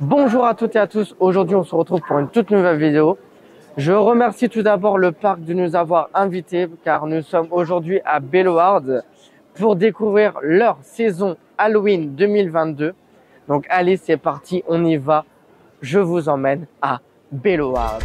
Bonjour à toutes et à tous, aujourd'hui on se retrouve pour une toute nouvelle vidéo. Je remercie tout d'abord le parc de nous avoir invités car nous sommes aujourd'hui à Bellewaerde pour découvrir leur saison Halloween 2022. Donc allez, c'est parti, on y va, je vous emmène à Bellewaerde.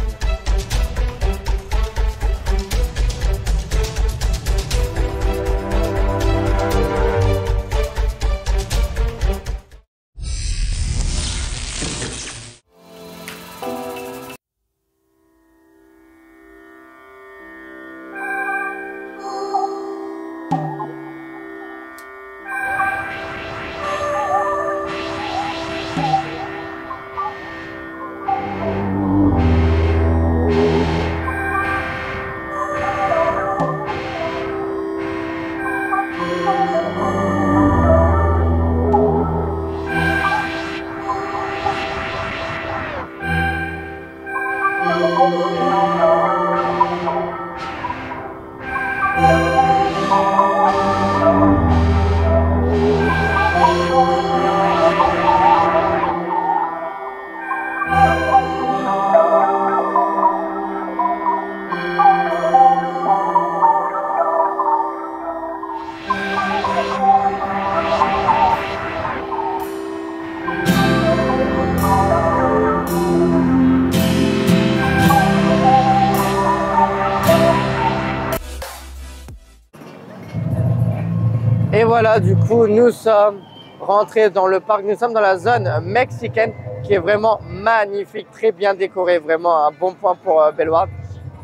Et voilà, du coup, nous sommes rentrés dans le parc. Nous sommes dans la zone mexicaine qui est vraiment magnifique, très bien décorée, vraiment un bon point pour Bellewaerde.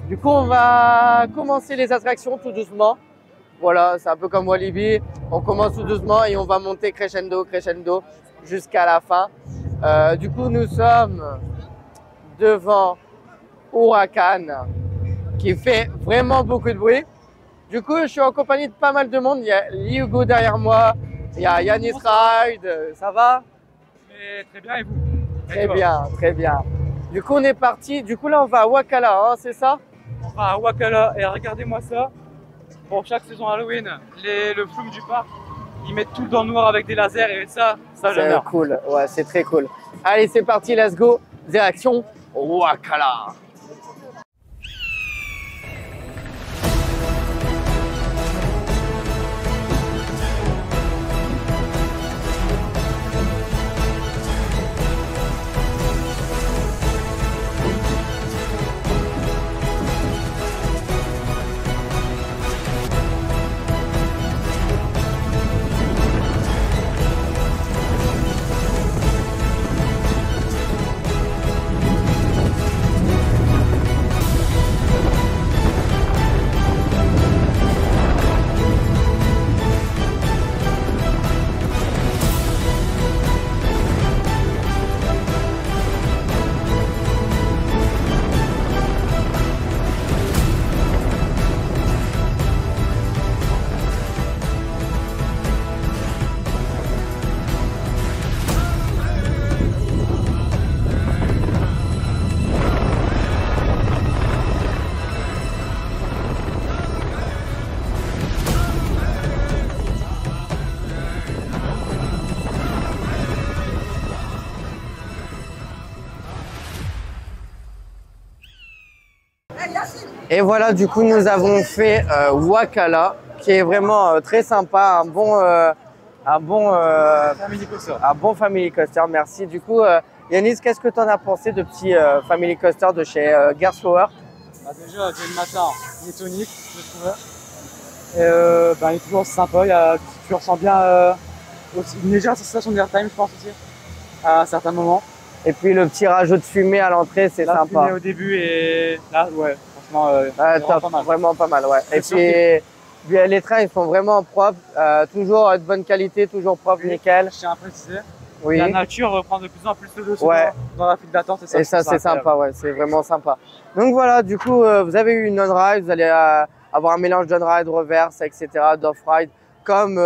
Du coup, on va commencer les attractions tout doucement. Voilà, c'est un peu comme Walibi. On commence tout doucement et on va monter crescendo, crescendo jusqu'à la fin. Du coup, nous sommes devant Huracan qui fait vraiment beaucoup de bruit. Du coup, je suis en compagnie de pas mal de monde. Il y a Hugo derrière moi, il y a Yanis Ride. Ça va? Très bien, et vous? Très bien, très bien. Du coup, on est parti. Du coup, là, on va à Wakala, hein, c'est ça? On va à Wakala et regardez-moi ça. Pour chaque saison Halloween, le flume du parc, ils mettent tout dans le noir avec des lasers et ça C'est j'adore. cool, ouais, c'est très cool. Allez, c'est parti, let's go. Direction Wakala. Et voilà, du coup, nous avons fait Wakala, qui est vraiment très sympa, un bon family coaster, merci. Du coup, Yanis, qu'est-ce que tu en as pensé de petit family coaster de chez Gerstlauer? Déjà, dès le matin, il est tonique, je trouve. Il est toujours sympa, tu ressens bien une légère sensation d'airtime, je pense aussi, à un certain moment. Et puis le petit rajout de fumée à l'entrée, c'est sympa. Fumée au début et là, ouais, franchement, top, pas mal. vraiment pas mal, ouais. Et puis les trains, ils sont vraiment propres, toujours de bonne qualité, toujours propre, nickel. Je tiens à préciser, oui. La nature reprend de plus en plus le dessus dans la file d'attente. Et ça, c'est sympa, ouais, c'est vraiment sympa. Donc voilà, du coup, vous avez eu une on-ride, vous allez avoir un mélange d'on-ride, reverse, etc., d'off-ride, comme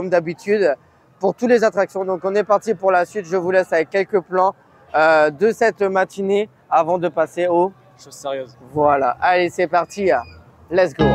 d'habitude, pour toutes les attractions. Donc on est parti pour la suite, je vous laisse avec quelques plans de cette matinée avant de passer aux choses sérieuses. Voilà, allez, c'est parti, let's go.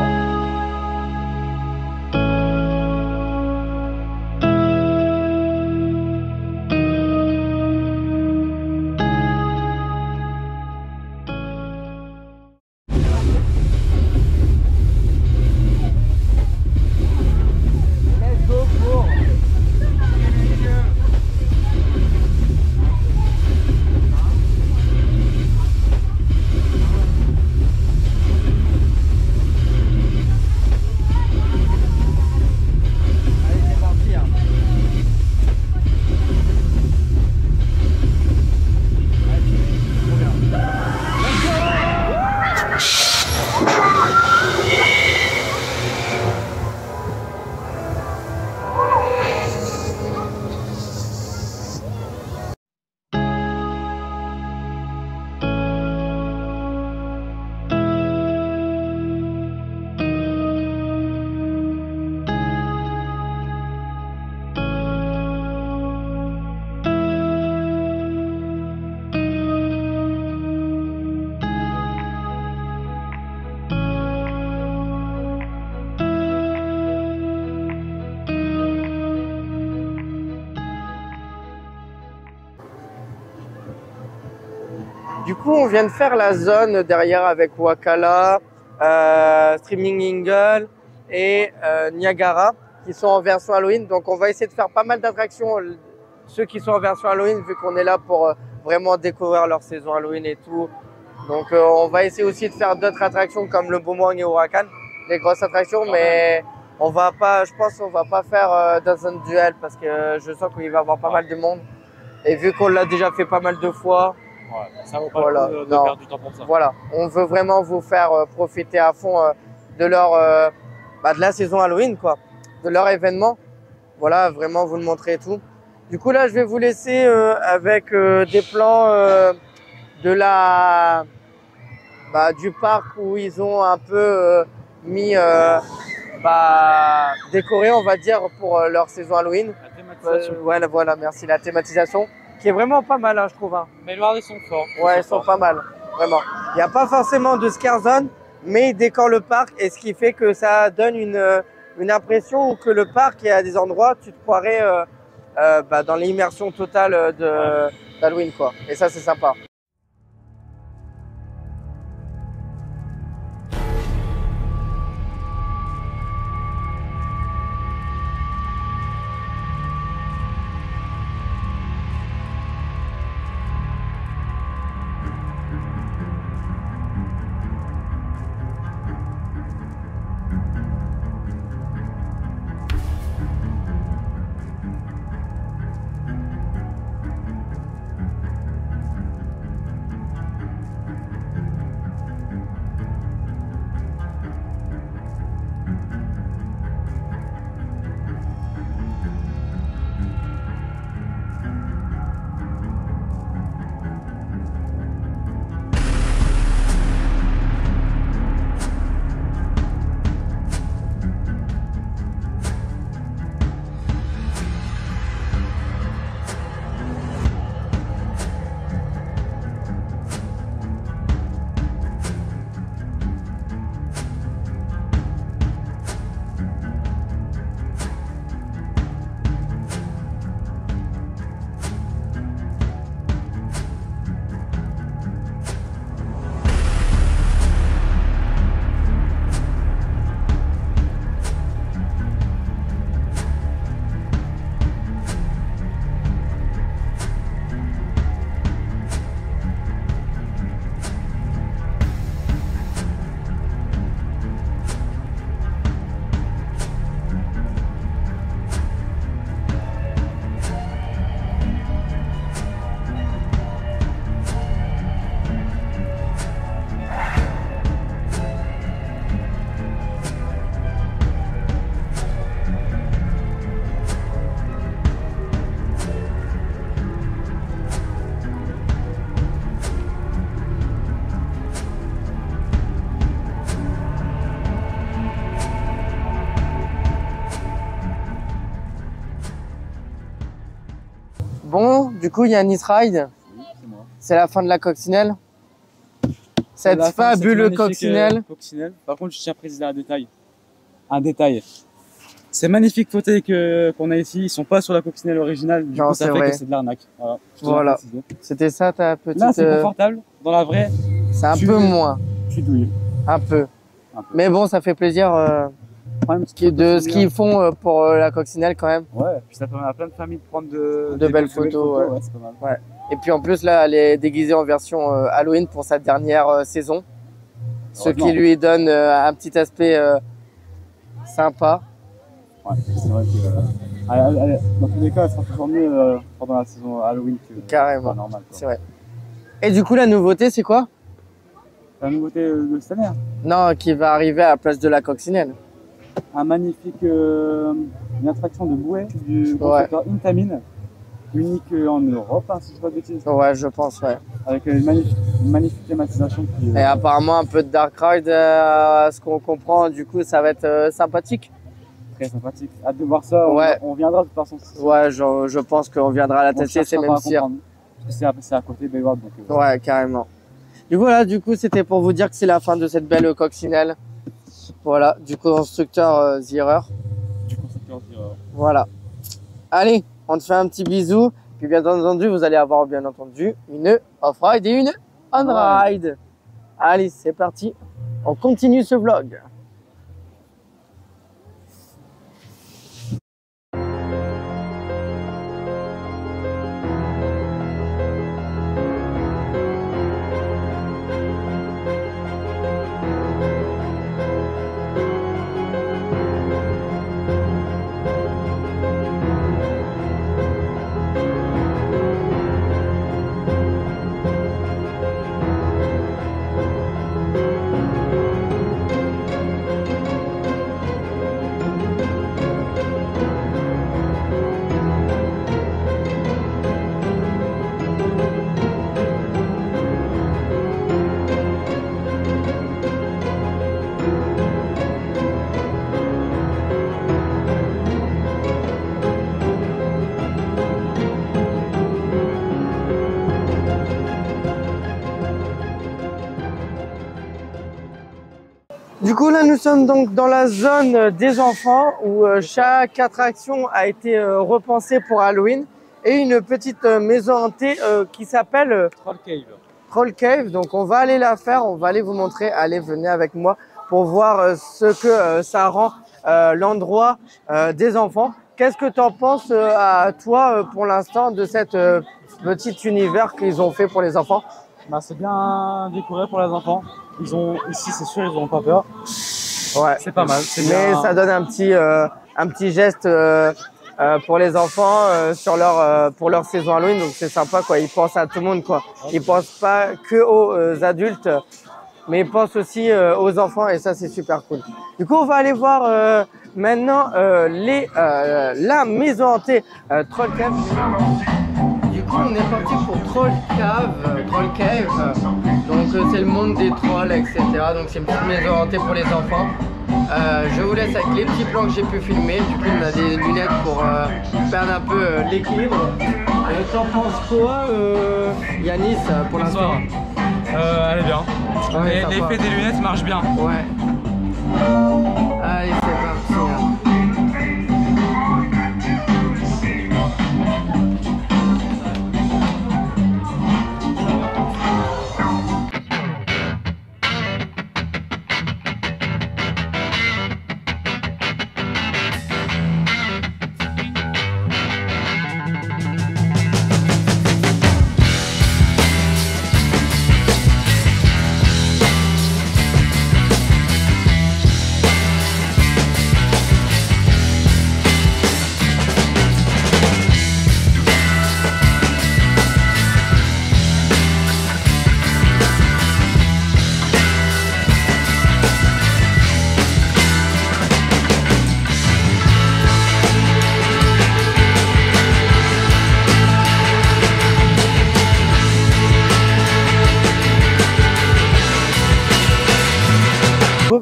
Du coup, on vient de faire la zone derrière avec Wakala, Streaming Eagle et Niagara qui sont en version Halloween. Donc, on va essayer de faire pas mal d'attractions, ceux qui sont en version Halloween, vu qu'on est là pour vraiment découvrir leur saison Halloween et tout. Donc, on va essayer aussi de faire d'autres attractions comme le Boomerang et Huracan, des grosses attractions, mais on va pas, je pense qu'on va pas faire Dozen Duel parce que je sens qu'il va y avoir pas mal de monde. Et vu qu'on l'a déjà fait pas mal de fois, ouais, ça vaut pas le coup de perdre du temps pour ça. Voilà, on veut vraiment vous faire profiter à fond de leur, de la saison Halloween, quoi, de leur événement. Voilà, vraiment vous le montrer et tout. Du coup là, je vais vous laisser avec des plans de la, du parc où ils ont un peu mis, décoré, on va dire, pour leur saison Halloween. La thématisation. Voilà, merci, la thématisation qui est vraiment pas mal, hein, je trouve. Hein. Mais les ils sont forts. Ouais, ils sont pas mal, vraiment. Il n'y a pas forcément de scare zone, mais ils décorent le parc et ce qui fait que ça donne une impression que le parc est à des endroits, tu te croirais dans l'immersion totale d'Halloween, quoi. Et ça, c'est sympa. Bon, du coup, il y a Nice Ride. Oui, c'est moi. C'est la fin de la coccinelle. Cette fabuleux coccinelle. Coccinelle. Par contre, je tiens à préciser un détail. Un détail. Ces magnifiques fauteuils qu'on a ici, ils sont pas sur la coccinelle originale. Du coup, ça fait que c'est de l'arnaque. Voilà. C'était ça ta petite. Là, c'est confortable. Dans la vraie, c'est un peu moins. Tu douilles. Un peu. Mais bon, ça fait plaisir de ce qu'ils font pour la coccinelle quand même. Ouais, puis ça permet à plein de familles de prendre de belles photos. Ouais, c'est pas mal. Ouais. Et puis en plus, là, elle est déguisée en version Halloween pour sa dernière saison. Ce qui lui donne un petit aspect sympa. Ouais, c'est vrai que dans tous les cas, elle sera toujours mieux pendant la saison Halloween que carrément. Normal. C'est vrai. Et du coup, la nouveauté, c'est quoi? La nouveauté de cette année? Non, qui va arriver à la place de la coccinelle. Un magnifique, une attraction de bouée du constructeur Intamin, unique en Europe, hein, si je ne dis pas de bêtises. Ouais, je pense, ouais. Avec une magnifique thématisation. Et apparemment un peu de Dark Ride, à ce qu'on comprend, du coup, ça va être sympathique. Très sympathique. Hâte de voir ça, on viendra de toute façon. Ouais, je pense qu'on viendra la tester, c'est même sûr. C'est à côté de Bellewaerde. Ouais, carrément. Du coup, là, c'était pour vous dire que c'est la fin de cette belle coccinelle. Voilà, du constructeur Zierer. Voilà. Allez, on te fait un petit bisou. Puis bien entendu, vous allez avoir bien entendu une off-ride et une on ride. Allez, c'est parti. On continue ce vlog. Du coup, là, nous sommes donc dans la zone des enfants où chaque attraction a été repensée pour Halloween et une petite maison hantée qui s'appelle Troll Cave. Troll Cave. Donc, on va aller la faire, on va aller vous montrer. Allez, venez avec moi pour voir ce que ça rend l'endroit des enfants. Qu'est-ce que tu en penses à toi pour l'instant de cette petit univers qu'ils ont fait pour les enfants? Bah, c'est bien décoré pour les enfants. Ici, c'est sûr, ils n'auront pas peur. Ouais. C'est pas mal. Mais ça donne un petit geste pour les enfants pour leur saison Halloween. Donc c'est sympa quoi. Ils pensent à tout le monde quoi. Ils pensent pas que aux adultes, mais ils pensent aussi aux enfants et ça c'est super cool. Du coup on va aller voir maintenant la maison hantée Troll Cave. Du coup on est parti pour Troll Cave. Donc c'est le monde des trolls, etc. Donc c'est une petite maison hantée pour les enfants. Je vous laisse avec les petits plans que j'ai pu filmer. Du coup on a des lunettes pour perdre un peu l'équilibre. T'en penses quoi Yanis pour l'instant? Elle est bien. Ouais, l'effet des lunettes marche bien. Ouais. Allez c'est parti.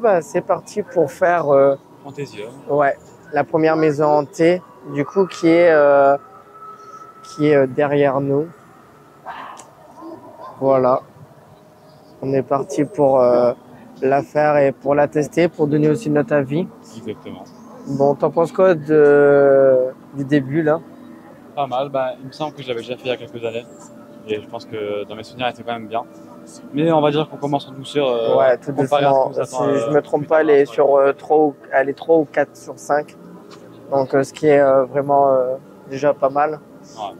Bah, c'est parti pour faire Fantasia. ouais, la première maison hantée du coup qui est derrière nous. Voilà. On est parti pour la faire et pour la tester, pour donner aussi notre avis. Exactement. Bon, t'en penses quoi du début là? Pas mal. Bah, il me semble que je l'avais déjà fait il y a quelques années. Et je pense que dans mes souvenirs, elle était quand même bien. Mais on va dire qu'on commence en douceur. Ouais, tout doucement. Si je me trompe pas, elle est sur 3 ou 4 sur 5. Donc, ce qui est vraiment déjà pas mal. Ouais.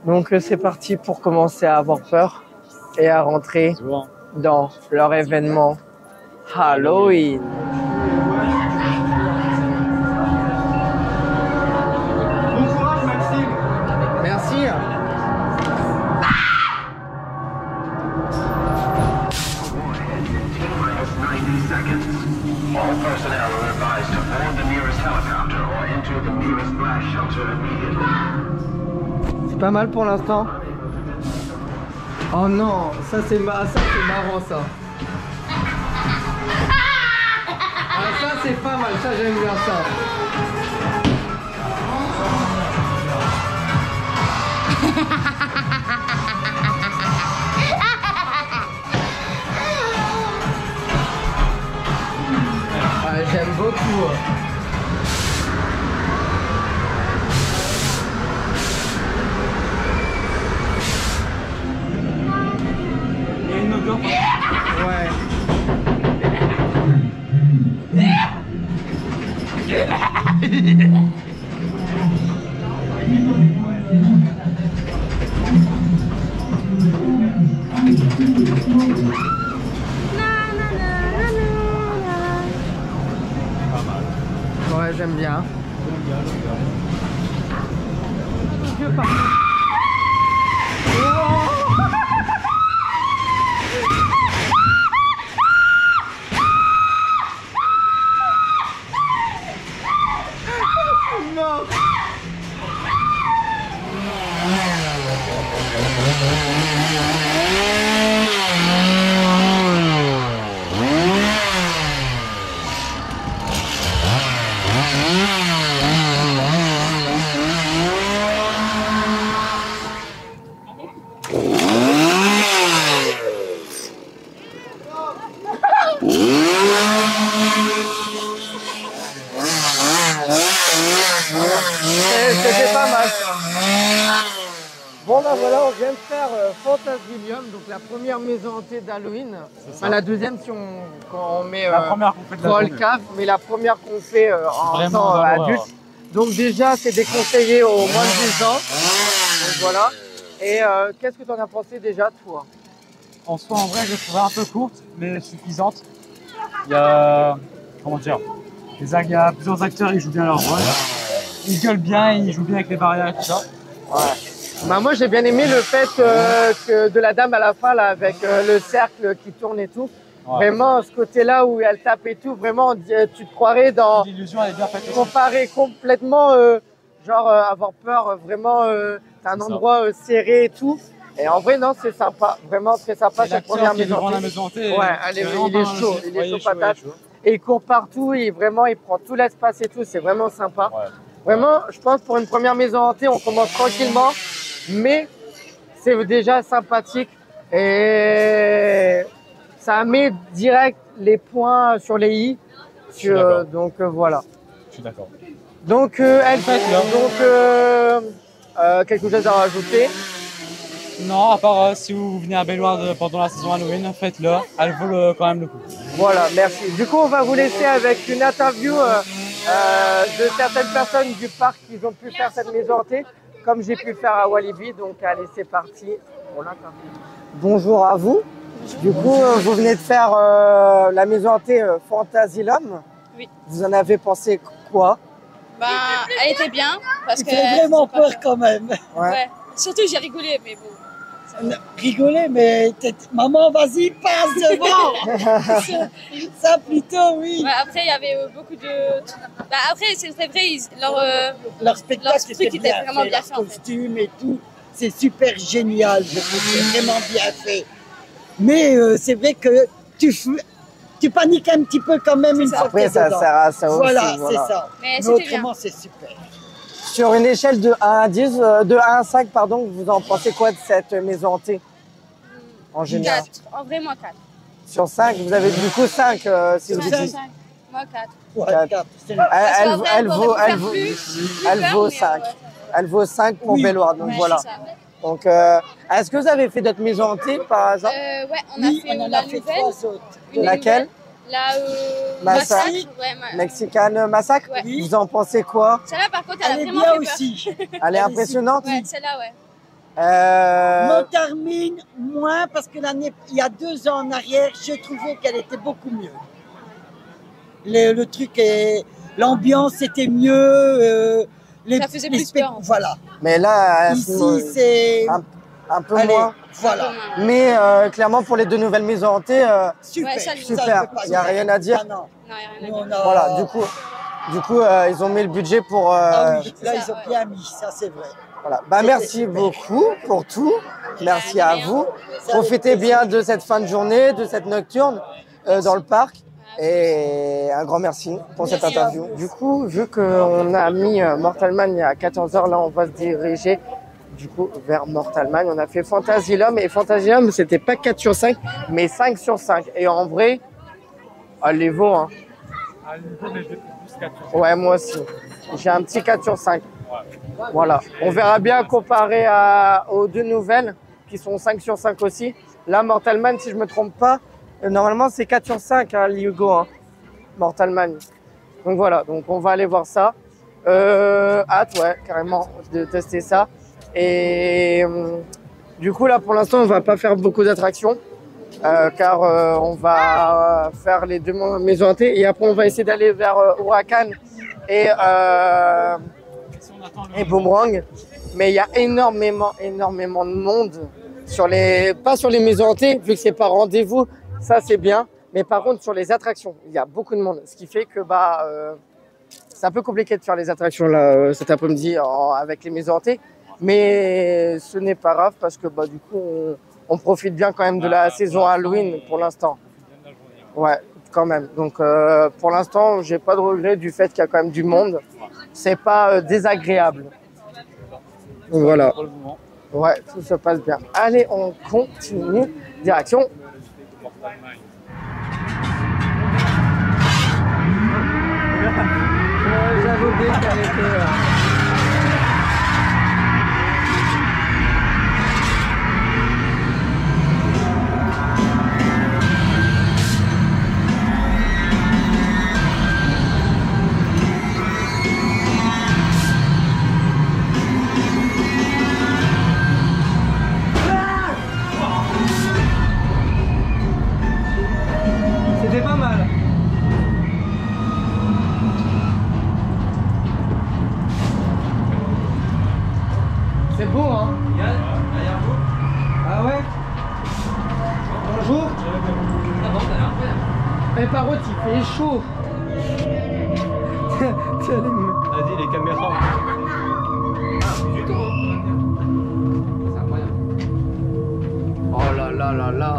Donc, c'est parti pour commencer à avoir peur et à rentrer dans leur événement Halloween. Bon courage, Maxime. Merci. All personnel are advised to board the nearest helicopter or enter the nearest blast shelter immediately. C'est pas mal pour l'instant. Oh non, ça c'est marrant ça. Ah ça c'est pas mal, ça j'aime bien ça. J'aime beaucoup. j'aime bien. C'était pas mal. Bon ben voilà, on vient de faire Fantasilium, donc la première maison hantée d'Halloween. Enfin, la deuxième si quand on met La première qu'on fait de la Troll journée. Cave, mais la première qu'on fait en Vraiment temps dans l'horreur. adulte. Donc déjà c'est déconseillé au moins de 10 ans. Donc voilà. Et qu'est-ce que tu en as pensé déjà toi? En soi, en vrai, je l'ai trouvée un peu courte, mais suffisante. Il y a, comment dire, il y a plusieurs acteurs, ils jouent bien leur rôle. Ils gueulent bien, ils jouent bien avec les barrières et tout ça. Ouais. Bah moi j'ai bien aimé le fait que de la dame à la fin là avec le cercle qui tourne et tout. Ouais. Vraiment ce côté-là où elle tape et tout, vraiment tu te croirais dans L'illusion, elle est bien faite aussi. comparer complètement avoir peur vraiment c'est un C'est ça. endroit serré et tout. Et en vrai non c'est sympa, vraiment très sympa Et cette l'acteur première qui est maison. devant la maison hantée, Ouais, c'est vraiment il est pas mal chaud, aussi. il est Ouais, chaud il patate. est chaud. Et il court partout, il prend tout l'espace et tout, c'est vraiment sympa. Ouais. Vraiment, je pense pour une première maison hantée, on commence tranquillement, mais c'est déjà sympathique et ça met direct les points sur les i. suis d'accord. Donc voilà. Je suis d'accord. Donc quelque chose à rajouter? Non, à part si vous venez à Bellewaerde pendant la saison Halloween, faites-le. Elle vaut quand même le coup. Voilà, merci. Du coup, on va vous laisser avec une interview de certaines personnes du parc qui ont pu faire cette maison hantée, comme j'ai pu faire à Walibi. Donc, allez, c'est parti. Bonjour à vous. Du coup, vous venez de faire la maison hantée Fantasilium. Oui. Vous en avez pensé quoi? Ben, elle était bien parce Il que. fait vraiment peur quand même. Ouais. Ouais. Surtout, j'ai rigolé, mais bon. ça va. Rigoler, mais maman, vas-y, passe devant. Ça plutôt, oui. Ouais, après, il y avait beaucoup de. Bah, après, c'est vrai, Leur Leur spectacle truc était était bien vraiment fait, bien leur fait, en fait. costume et tout. C'est super génial, je trouve, c'est vraiment bien fait. Mais c'est vrai que tu paniques un petit peu quand même une ça. fois que Après, t'es ça dedans. sert à ça aussi. Voilà, c'est ça. Mais Mais c'était bien. autrement, c'est super. Sur une échelle de 1 à 10, de 1 à 5, pardon, vous en pensez quoi de cette maison hantée en général? 4. En vrai, moi 4. Sur 5, vous avez du coup 5 si vous Sur dites. 5. Moi 4. Ouais, Quatre. quatre, c'est- Elle vaut 5. Elle vaut 5 pour Oui. Bellewaerde, donc voilà. Donc, est-ce que vous avez fait d'autres maisons hantées par hasard? Ouais, on a Oui, fait on en la a fait nouvelle. 3 autres. Une Laquelle? nouvelle. La Massacre. Ouais, Mexican Massacre? Ouais. Vous en pensez quoi? Celle-là, par contre, elle Elle a est vraiment bien fait peur. aussi. Elle est impressionnante? Ouais, celle-là, ouais. Montarmine, moins, parce que il y a 2 ans en arrière, je trouvais qu'elle était beaucoup mieux. Le truc est. L'ambiance était mieux. Ça faisait plus peur, en fait. Voilà. Mais là, Ici, c'est. un peu Allez, moins. voilà. Mais clairement, pour les 2 nouvelles maisons hantées, Super. Ouais, ça, Ça, super. je peux pas Il n'y a dire. rien à dire. Ah non. Non, il n'y a rien à Nous, dire. on a- Voilà, du coup, ils ont mis le budget pour. Ah oui, là, ça, ils ont ouais. bien mis, ça c'est vrai. Voilà. Bah, C'était merci super. beaucoup pour tout. Merci de à rien. vous. Ça Profitez avec bien plaisir. de cette fin de journée, de cette nocturne dans le parc. Et un grand merci pour cette Merci à interview. Du coup, vu qu'on a mis Mortalman il y a 14 h, là, on va se diriger du coup vers Mortalman. On a fait Fantasilium et Fantasilium, c'était pas 4 sur 5, mais 5 sur 5. Et en vrai, elle les vaut. Hein. Ouais, moi aussi. J'ai un petit 4 sur 5. Voilà. On verra bien comparé aux 2 nouvelles qui sont 5 sur 5 aussi. Là, Mortalman, si je me trompe pas, normalement c'est 4 sur 5, hein, Hugo, hein, Mortalman. Donc voilà, donc on va aller voir ça. Hâte, ouais, carrément, de tester ça. Et du coup, là, pour l'instant, on va pas faire beaucoup d'attractions. Car on va faire les 2 maisons hantées et après on va essayer d'aller vers Huracan et Boomerang. Mais il y a énormément de monde. Pas sur les maisons hantées, vu que c'est pas rendez-vous, ça c'est bien. Mais par contre, sur les attractions, il y a beaucoup de monde. Ce qui fait que c'est un peu compliqué de faire les attractions là, cet après-midi avec les maisons hantées. Mais ce n'est pas grave parce que du coup, on profite bien quand même de la saison Halloween pour l'instant. Ouais, quand même. Donc pour l'instant, j'ai pas de regret du fait qu'il y a quand même du monde. C'est pas désagréable. Donc voilà. Ouais, tout se passe bien. Allez, on continue. Direction. J'avais oublié qu'elle était... C'était pas mal. C'est beau, hein? Derrière vous. Ah ouais? Bonjour. Ah bon, t'as l'air incroyable. Mais par contre, il fait chaud. Vas-y, les caméras. Ah, du tout, hein. C'est incroyable. Oh là là là là.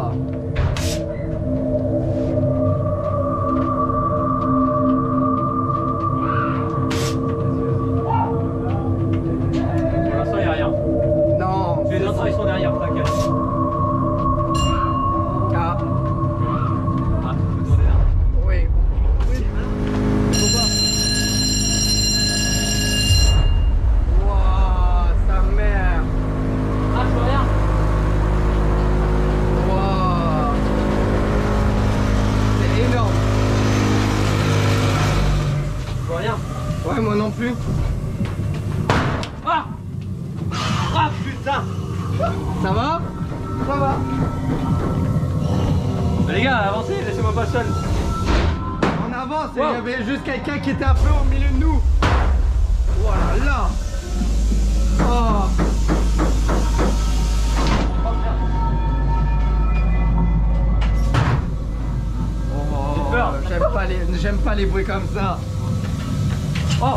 Ils sont derrière, t'inquiète. Ah. Ah, vous tournez là. Oui. Pourquoi? Wouah, sa mère. Ah, je vois rien. Wouah. C'est énorme. Je vois rien. Ouais, moi non plus. Ah! Ah, putain! Ça va? Ça va. Bah, les gars, avancez, laissez-moi pas seul. On avance et il y avait juste quelqu'un qui était un peu au milieu de nous. Voilà, là. Oh. J'ai peur. J'aime pas les bruits comme ça. Oh!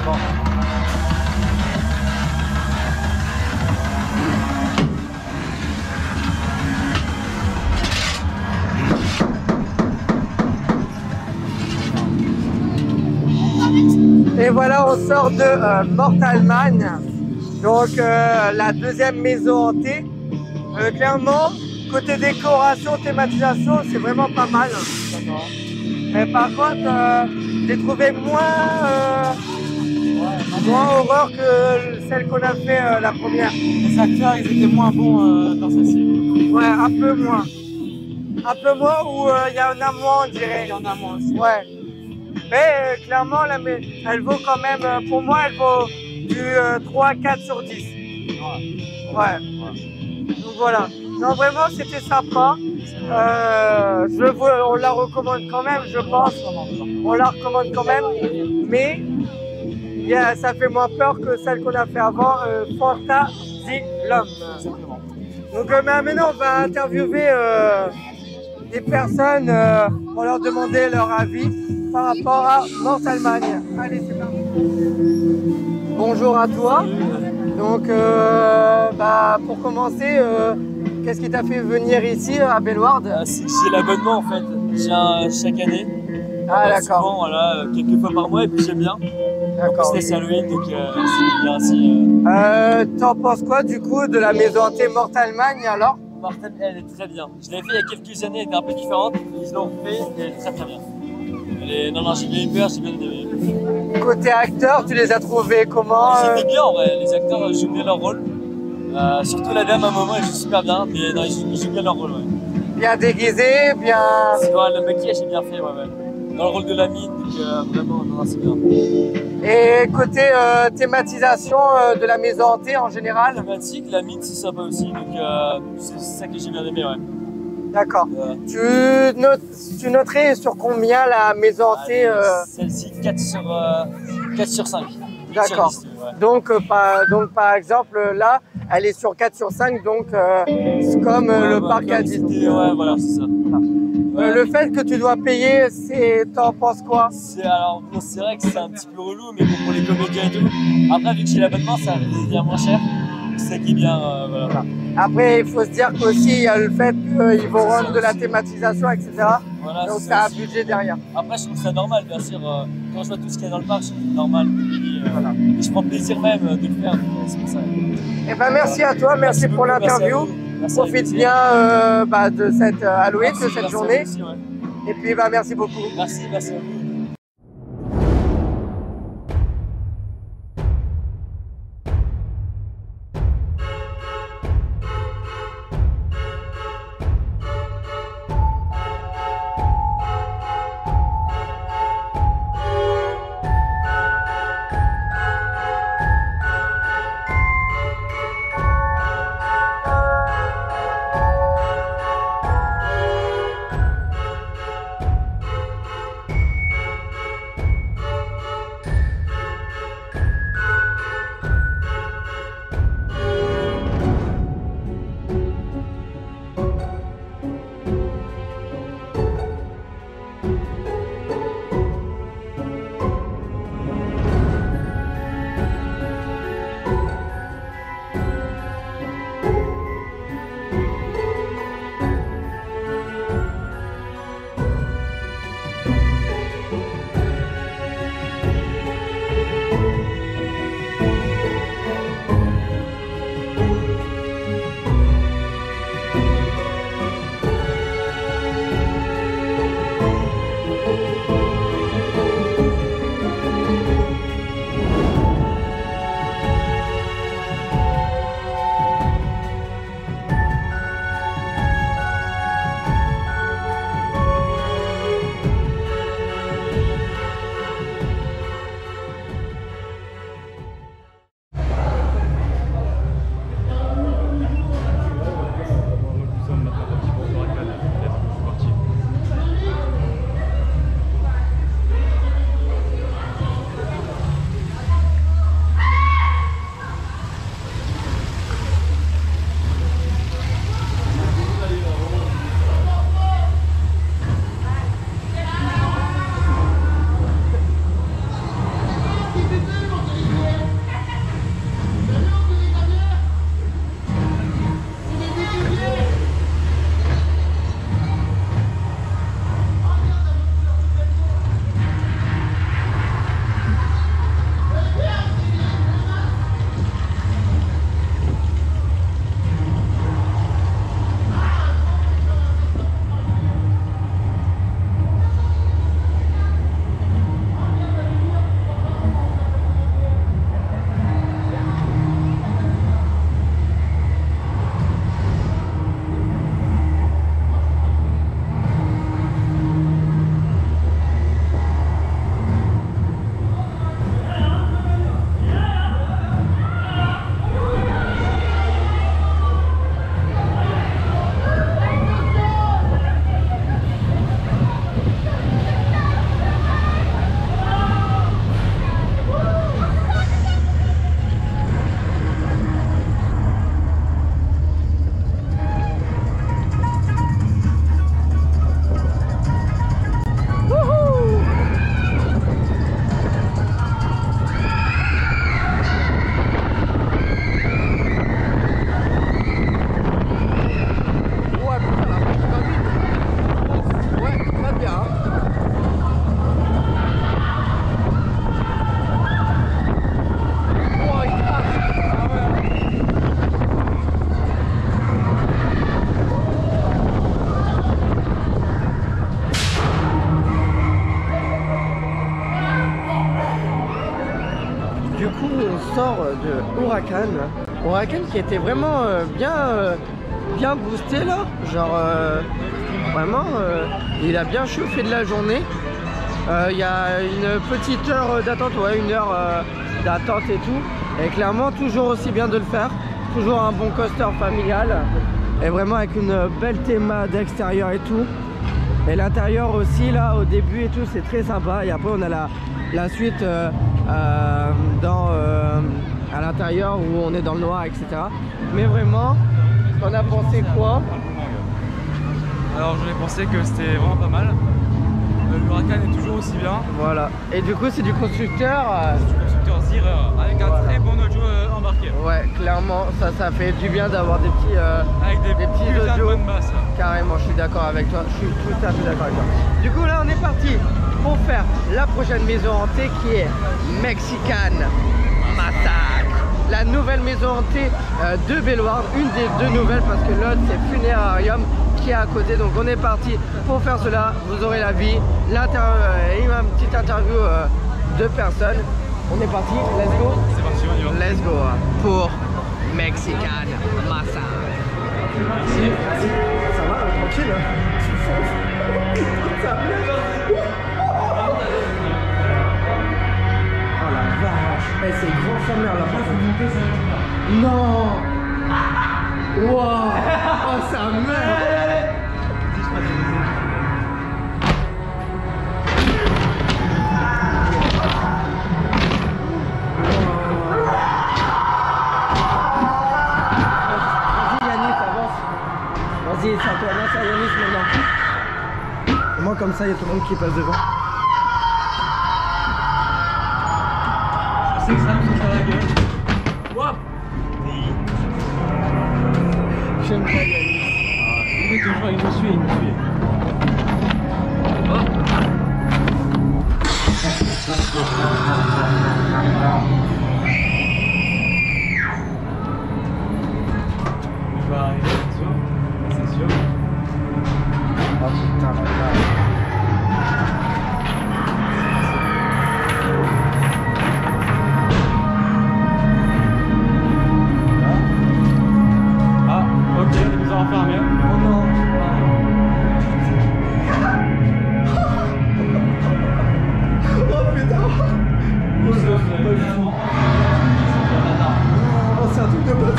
Bon. Et voilà, on sort de Mortal Man, donc la deuxième maison hantée. Clairement, côté décoration, thématisation, c'est vraiment pas mal. Mais par contre, j'ai trouvé moins horreur que celle qu'on a fait la première. Les acteurs, ils étaient moins bons dans celle-ci. Ouais, un peu moins. Un peu moins ou il y en a moins, on dirait. Il y en a moins aussi. Ouais. Mais clairement, elle vaut quand même, pour moi, elle vaut du 3-4 sur 10. Ouais. Donc voilà. Non, vraiment, c'était sympa. On la recommande quand même, je pense. On la recommande quand même. Mais ça fait moins peur que celle qu'on a fait avant, Fantasylum. Donc maintenant, on va interviewer des personnes pour leur demander leur avis par rapport à Mortal Man. Allez, c'est parti. Bonjour à toi. Donc, pour commencer, qu'est-ce qui t'a fait venir ici à Bellewaerde? J'ai l'abonnement en fait. J'ai chaque année. Ah d'accord. Souvent, voilà, quelques fois par mois et puis j'aime bien. D'accord. C'est Halloween donc c'est bien aussi. T'en penses quoi du coup de la maison hantée Mortal Man alors? Mortal, elle est très bien. Je l'avais fait il y a quelques années, elle était un peu différente. Ils l'ont fait et elle est très très bien. Non, j'ai bien eu peur, j'ai bien aimé. Côté acteurs, tu les as trouvés comment? C'était bien en vrai, les acteurs jouent bien leur rôle. Surtout la dame à un moment, elle joue super bien, mais non, ils jouent bien leur rôle. Ouais. Bien déguisé, bien. Ouais, le maquillage est bien fait, ouais. Dans le rôle de la mine, donc vraiment, non, c'est bien. Et côté thématisation de la maison hantée en général? Thématique, la mine c'est sympa aussi, donc c'est ça que j'ai bien aimé, ouais. D'accord. Voilà. Tu noterais sur combien la maison hantée Celle-ci, 4 sur 5. D'accord. Sur 10, ouais. Donc, par exemple, là, elle est sur 4 sur 5, donc c'est comme le parc à Disney. Ouais, voilà, c'est ça. Ouais. Le fait que tu dois payer, t'en penses quoi? Alors, bon, c'est vrai que c'est un petit peu relou, mais bon, pour les comédiens et tout. Après, vu que j'ai l'abonnement, ça devient moins cher. C'est ça qui est bien, voilà. Après, il faut se dire qu'aussi, il y a le fait qu'ils vont rendre de la thématisation, etc. Voilà, Donc, c'est un budget derrière. Après, je trouve ça normal, bien sûr. Quand je vois tout ce qu'il y a dans le parc, je trouve ça normal. Voilà. Et je prends plaisir même de le faire, donc c'est pour ça. Eh ben, merci à toi, merci pour beaucoup, l'interview. merci à vous. Profite bien de cette Halloween, de cette journée. Aussi, ouais. Et puis, merci beaucoup. Merci à vous. sort de Huracan. Huracan qui était vraiment bien boosté là. Genre vraiment il a bien chauffé de la journée. Il y a une petite heure d'attente, ouais, une heure d'attente et tout. Et clairement toujours aussi bien de le faire. Toujours un bon coaster familial. Et vraiment avec une belle théma d'extérieur et tout. Et l'intérieur aussi là au début et tout, c'est très sympa. Et après on a la suite à l'intérieur où on est dans le noir, etc. Mais vraiment, t'en as pensé quoi? Alors j'en ai pensé que c'était vraiment pas mal. L'Huracan est toujours aussi bien. Voilà. Et du coup c'est du constructeur. Du constructeur Zierer avec un très bon audio embarqué. Ouais, clairement ça fait du bien d'avoir des petits Avec des petits putains de audios. bonnes basses. Carrément, je suis d'accord avec toi. Je suis tout à fait d'accord avec toi. Du coup là on est parti pour faire la prochaine maison hantée qui est Mexican Massacre. La nouvelle maison hantée de Bellewaerde, une des deux nouvelles parce que l'autre c'est Funérarium qui est à côté. Donc on est parti pour faire cela. Vous aurez la vie, l'intérieur et une petite interview de personnes. On est parti, let's go. C'est parti, on y va. Let's go pour Mexican Massacre. Merci. Ça va, tranquille. Oh la vache. Eh, c'est grand sa mère là. Non. Wow. Oh sa mère. Vas-y, c'est à toi, non, c'est à Yanis maintenant. Et moi, comme ça, il y a tout le monde qui passe devant. Je sais que ça me saute à la gueule. Wow. J'aime pas Yanis. Il est toujours, il me suit. Il va arriver, c'est sûr. Oh putain, la vache. Ah, ok, il nous a enfermés. Oh non. Oh putain. Oh, c'est un truc de pote.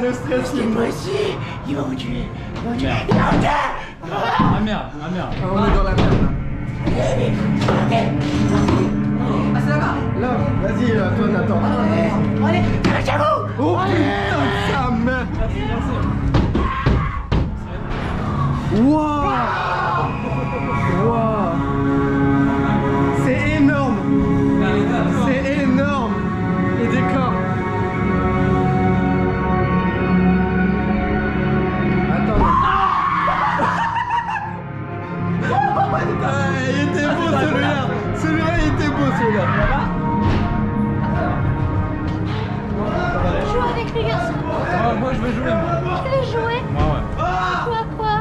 Le stress qui me ici. Ils vont me tuer. Ah merde. On est dans la merde là. Ah ça va. Là, vas-y toi Nathan. Allez, j'avoue. Oh putain de sa mère. Wow. Wow. C'est énorme. C'est énorme. Les décors. Il était beau celui-là. Celui-là il était beau celui-là. Joue avec les garçons. Moi je veux jouer. Tu veux jouer? Ouais. Quoi?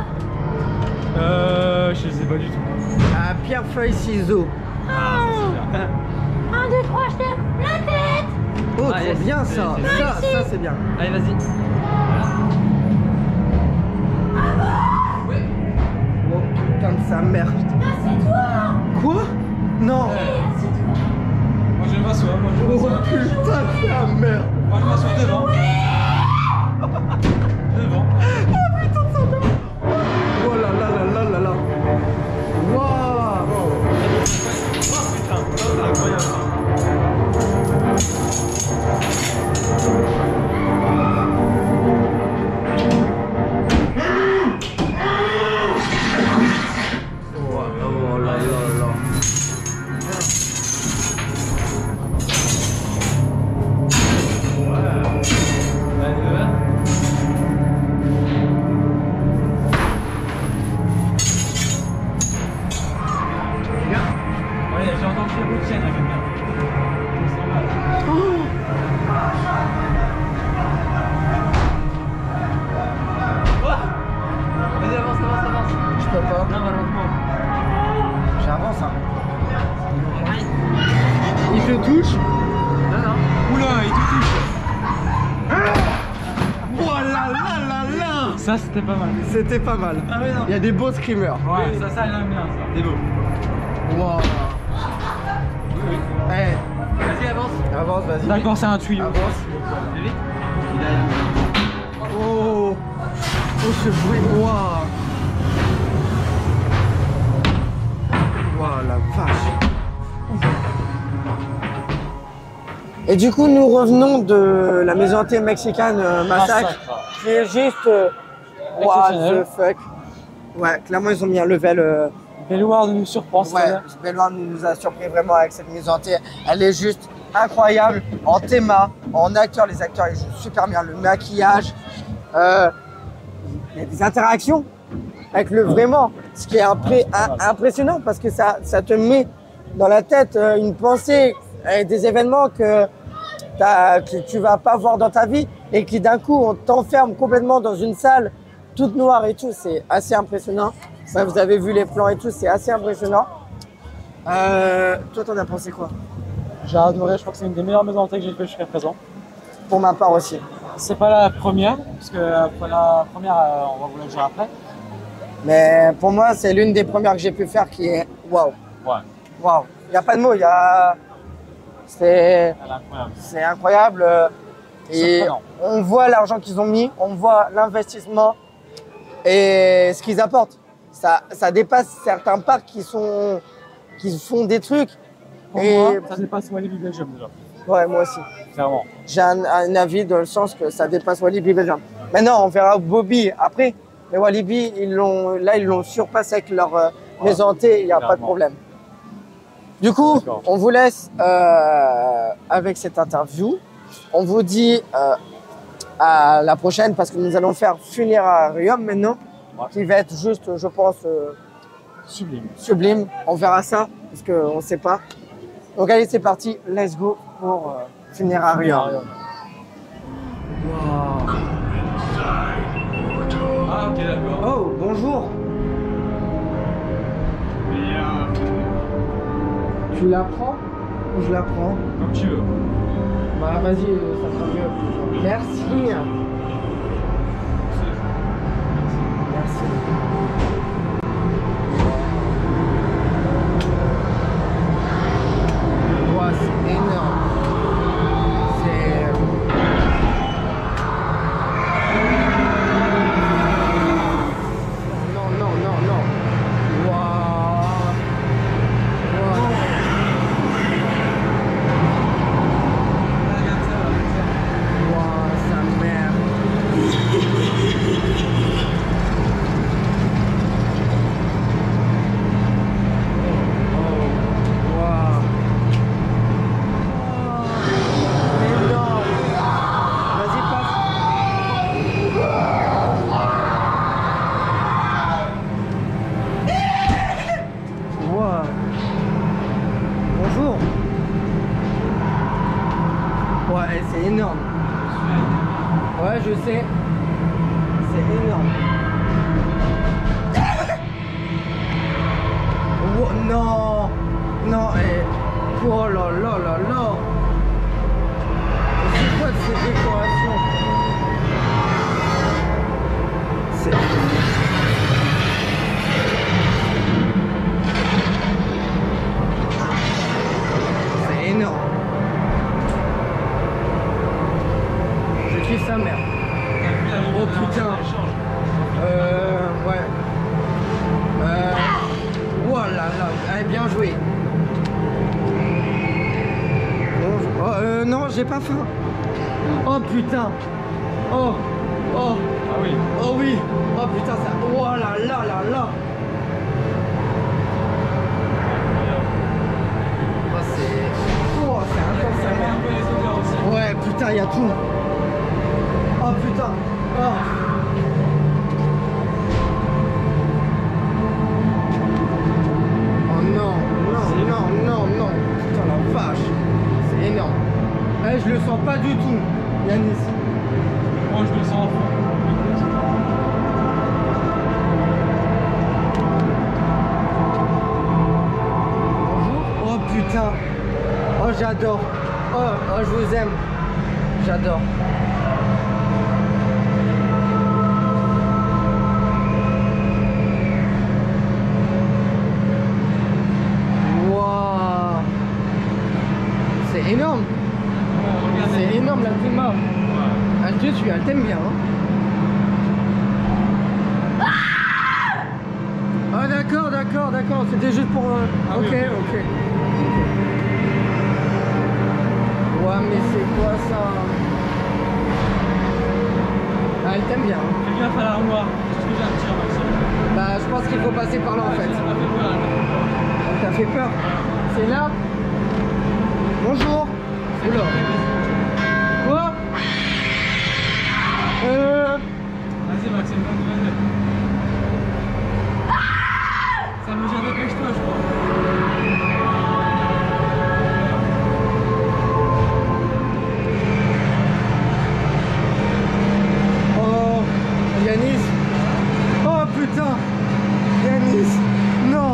Je sais pas du tout. Ah, pierre, feuille, ciseaux. 1, 2, 3, je t'aime la tête. Oh, Ah, trop yes. bien ça. C'est- Ça c'est bien. Allez, vas-y. Oh putain de sa mère. Assieds-toi. Quoi? Non. Assieds-toi. Moi je m'assois. Moi Oh putain de sa mère. je m'assois devant. Devant. Oh là là là là là là. Waouh. Putain, ça c'est incroyable. Oh là là là. Ouais, j'ai entendu les bruits de chaîne, regarde bien. Vas-y, avance. Je peux pas. Non, lentement. J'avance hein. Il te touche? Non. Oula, il te touche. Oh là là là là. Ça c'était pas mal. C'était pas mal. Ah oui, non. Il y a des beaux screamers. Ouais, ça j'aime bien ça. C'est beau. Wow. oui. Ouais. Vas-y, avance. Avance, vas-y. D'accord, c'est un tuyau. Avance. Allez vite. Oh, oh ce bruit, waouh. Waouh la vache. Et du coup, nous revenons de la maison hantée mexicaine Massacre, qui est juste what the fuck. Ouais, clairement ils ont mis un level. Belloir nous surprend. Ouais, Belloir nous a surpris vraiment avec cette maison hantée. Elle est juste incroyable en théma, en acteurs. Les acteurs ils jouent super bien, le maquillage. Il y a des interactions avec le vraiment, ce qui est impressionnant parce que ça te met dans la tête une pensée, des événements que tu vas pas voir dans ta vie et qui d'un coup on t'enferme complètement dans une salle toute noire et tout, c'est assez impressionnant. Ouais, vous avez vu les plans et tout, c'est assez impressionnant. Toi t'en as pensé quoi? J'ai adoré, je crois que c'est une des meilleures maisons hantées que j'ai fait jusqu'à présent. Pour ma part aussi. C'est pas la première, parce que la première, on va vous la dire après. Mais pour moi, c'est l'une des premières que j'ai pu faire qui est waouh. Ouais. Waouh. Il n'y a pas de mots, c'est Elle est incroyable. c'est incroyable. Et Surprenant. on voit l'argent qu'ils ont mis, on voit l'investissement et ce qu'ils apportent. Ça dépasse certains parcs qui font des trucs. Pour Et moi, ça dépasse Walibi Belgium déjà. ouais, moi aussi. Clairement. J'ai un avis dans le sens que ça dépasse Walibi Belgium. Maintenant, on verra Bobby après. Mais Walibi, ils l'ont surpassé avec leur maison hantée, il n'y a pas de Clairement. problème. Du coup, D'accord. on vous laisse avec cette interview. On vous dit à la prochaine parce que nous allons faire Funérarium maintenant, Ouais. qui va être juste, je pense, Sublime. sublime. On verra ça parce qu'on ne sait pas. Donc allez, c'est parti. Let's go pour Funérarium. Wow. Ah, ok, d'accord. Oh, bonjour. Tu la prends ou je la prends? Comme tu veux. Bah vas-y, ça sera mieux. Merci. Merci. Wow, c'est énorme. C'est... Non, non, non, non. Waouh. Waouh. Waouh, sa mère. Oh, waouh. Énorme. Vas-y, passe. Waouh. Bonjour. Ouais, c'est énorme. Ouais, je sais. C'est énorme. Oh, non. Non, oh là là là là. C'est quoi ces décorations? C'est énorme. Je kiffe sa mère. Oh putain. Ouais. Oh là là. Allez, bien joué. Bon, non, j'ai pas faim. Oh putain. Oh. Oh. Ah oui. Oh oui. Oh putain, ça. Oh là là là là. Oh, c'est intense sa mère. Ouais, putain, il y a tout. Oh putain. Oh. Oh non, non, non, non, non. Putain, la vache. C'est énorme. Eh, je le sens pas du tout, Yanis. Moi, je le sens en fond. Oh putain. Oh, j'adore. Oh, je vous aime. J'adore. Waouh. énorme. C'est énorme la Puma. Elle te tue, elle t'aime bien. Hein. Ah d'accord, d'accord, d'accord. C'était juste pour... Ah, ok, oui, ok. Ouais, mais c'est quoi ça? Ah, elle t'aime bien. Hein. Fais gaffe à l'armoire. C'est ce que j'ai à te dire, Maxime. Bah, je pense qu'il faut passer par là en fait. Ça m'a fait peur. T'as fait peur. C'est là. Bonjour. Oula. Quoi? Vas-y, Maxime, vas-y. Ça me gêne avec toi, je crois. Oh, Yanis. Oh putain. Yanis. Non.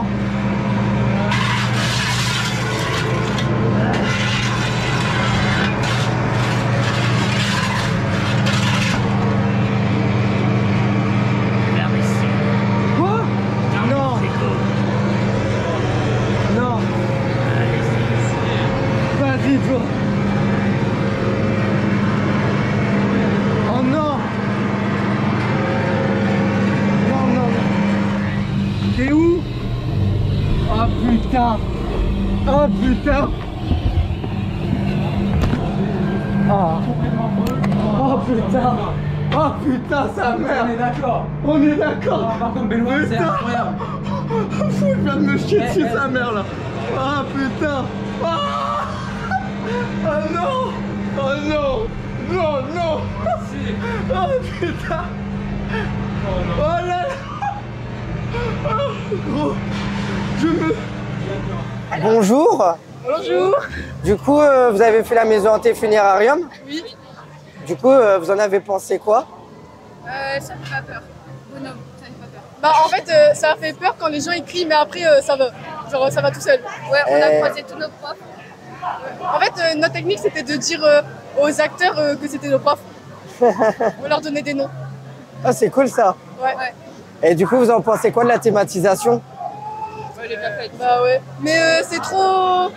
Quoi? Non. Non. Vas-y, toi. Oh non. Non, non, non. T'es où? Oh putain. Oh putain. Ah. Oh putain. Oh putain, sa mère. On est d'accord. On est d'accord. Par contre, Benoît, c'est Putain. incroyable. Fou, il vient de me chier dessus sa mère là. Ah putain. Ah. Oh non. Oh non. Non, non. Oh putain. Oh là là. Oh, gros. Je me... Bonjour. Bonjour. Du coup, vous avez fait la maison hantée Funérarium. Oui. Du coup, vous en avez pensé quoi? Ça fait pas peur. Bonhomme, ça fait pas peur. Bah en fait, ça fait peur quand les gens ils crient, mais après ça va. Genre ça va tout seul. Ouais, on a croisé tous nos profs. En fait, notre technique c'était de dire aux acteurs que c'était nos profs. On leur donnait des noms. Ah, c'est cool ça. Ouais. Ouais. Et du coup, vous en pensez quoi de la thématisation? Elle est bien faite. Bah ouais. Mais c'est trop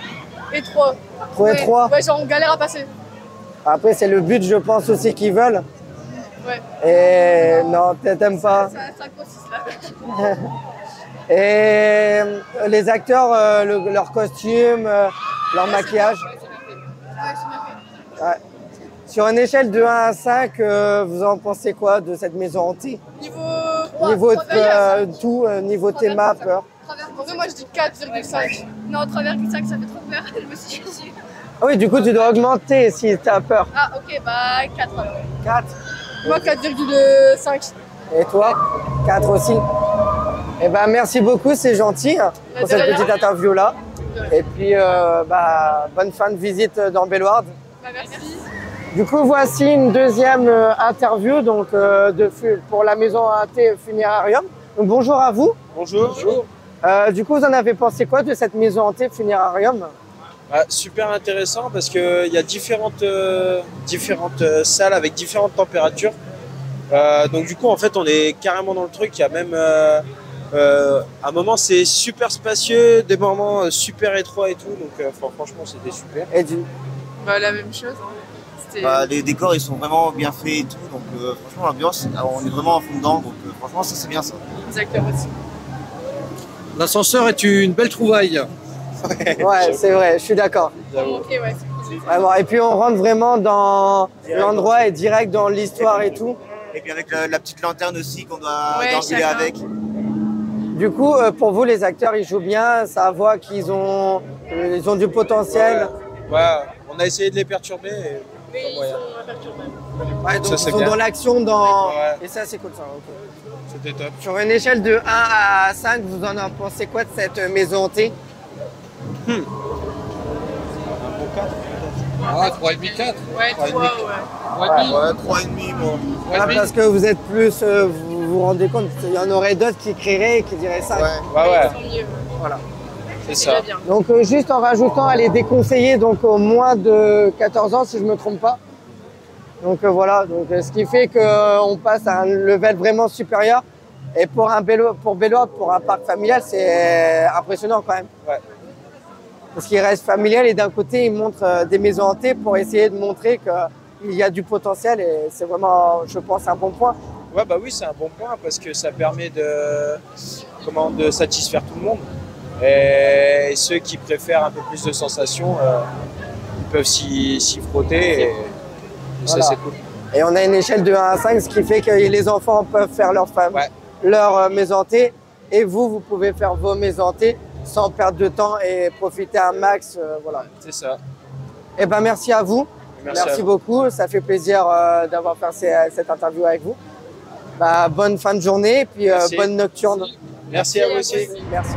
étroit. Trop étroit? Ouais, genre on galère à passer. Après, c'est le but, je pense aussi qu'ils veulent. Ouais. Et non, t'aimes pas. Ça grossisse là. Et les acteurs, leurs costumes, leur maquillage. Ouais, c'est bien fait. Ouais. Sur une échelle de 1 à 5, vous en pensez quoi de cette maison hantée? Niveau tout, niveau théma, peur. En vrai, moi je dis 4,5. Non, 3,5 ça fait trop peur. Je me suis dit. Ah oui, du coup, tu dois augmenter si tu as peur. Ah, ok, bah 4 alors. 4. Moi 4,5. Et toi? 4 aussi. Eh ben, merci beaucoup, c'est gentil pour cette petite interview-là. Et puis, bonne fin de visite dans Bellewaerde. Bah, merci. Du coup, voici une deuxième interview donc, pour la maison hantée Funérarium. Donc, bonjour à vous. Bonjour. Bonjour. Du coup, vous en avez pensé quoi de cette maison hantée Funérarium? Super intéressant parce qu'il y a différentes salles avec différentes températures. Donc du coup, en fait, on est carrément dans le truc. Il y a même à un moment, c'est super spacieux, des moments super étroits et tout. Donc franchement, c'était super. Et Bah, la même chose. Hein. Les décors ils sont vraiment bien faits et tout, donc franchement l'ambiance, on est vraiment à fond dedans, donc franchement ça c'est bien ça. Les acteurs aussi. L'ascenseur est une belle trouvaille. Ouais, c'est vrai, je suis d'accord. Ok, ouais. Vraiment. Et puis on rentre vraiment dans l'endroit et direct dans l'histoire et tout. Et puis avec la petite lanterne aussi qu'on doit Ouais, enfiler avec. Du coup, pour vous, les acteurs, ils jouent bien, ça voit qu'ils ont du potentiel. Ouais, on a essayé de les perturber. Mais ils sont perturbés. Ouais, donc ça, c'est ils sont bien. dans l'action, Ouais. et ça, c'est cool ça. Ok. C'était top. Sur une échelle de 1 à 5, vous en pensez quoi de cette maison hantée? Un bon 4. Ah, 3,5, 4. Ouais, 3, ouais. 3,5 bon. Ah, parce que vous êtes plus, vous vous rendez compte, il y en aurait d'autres qui crieraient et qui diraient 5. Ouais. Ils sont mieux. Voilà. C'est ça. Bien. Donc juste en rajoutant, elle est déconseillée donc au moins de 14 ans si je ne me trompe pas. Donc voilà, donc, ce qui fait qu'on passe à un level vraiment supérieur. Et pour Bellewaerde, pour un parc familial, c'est impressionnant quand même. Ouais. parce qu'il reste familial et d'un côté, il montre des maisons hantées pour essayer de montrer qu'il y a du potentiel et c'est vraiment, je pense, un bon point. Ouais, bah oui, c'est un bon point parce que ça permet de satisfaire tout le monde. Et ceux qui préfèrent un peu plus de sensations, ils peuvent s'y frotter et ça, Voilà. c'est cool. Et on a une échelle de 1 à 5, ce qui fait que les enfants peuvent faire leur femme, Ouais. leur maison hantée et vous pouvez faire vos maisons hantées sans perdre de temps et profiter un max. Voilà. C'est ça. Et ben merci à vous. Merci à vous. beaucoup. Ça fait plaisir d'avoir fait cette interview avec vous. Bah, bonne fin de journée et puis Merci. bonne nocturne. Merci à vous aussi. Merci.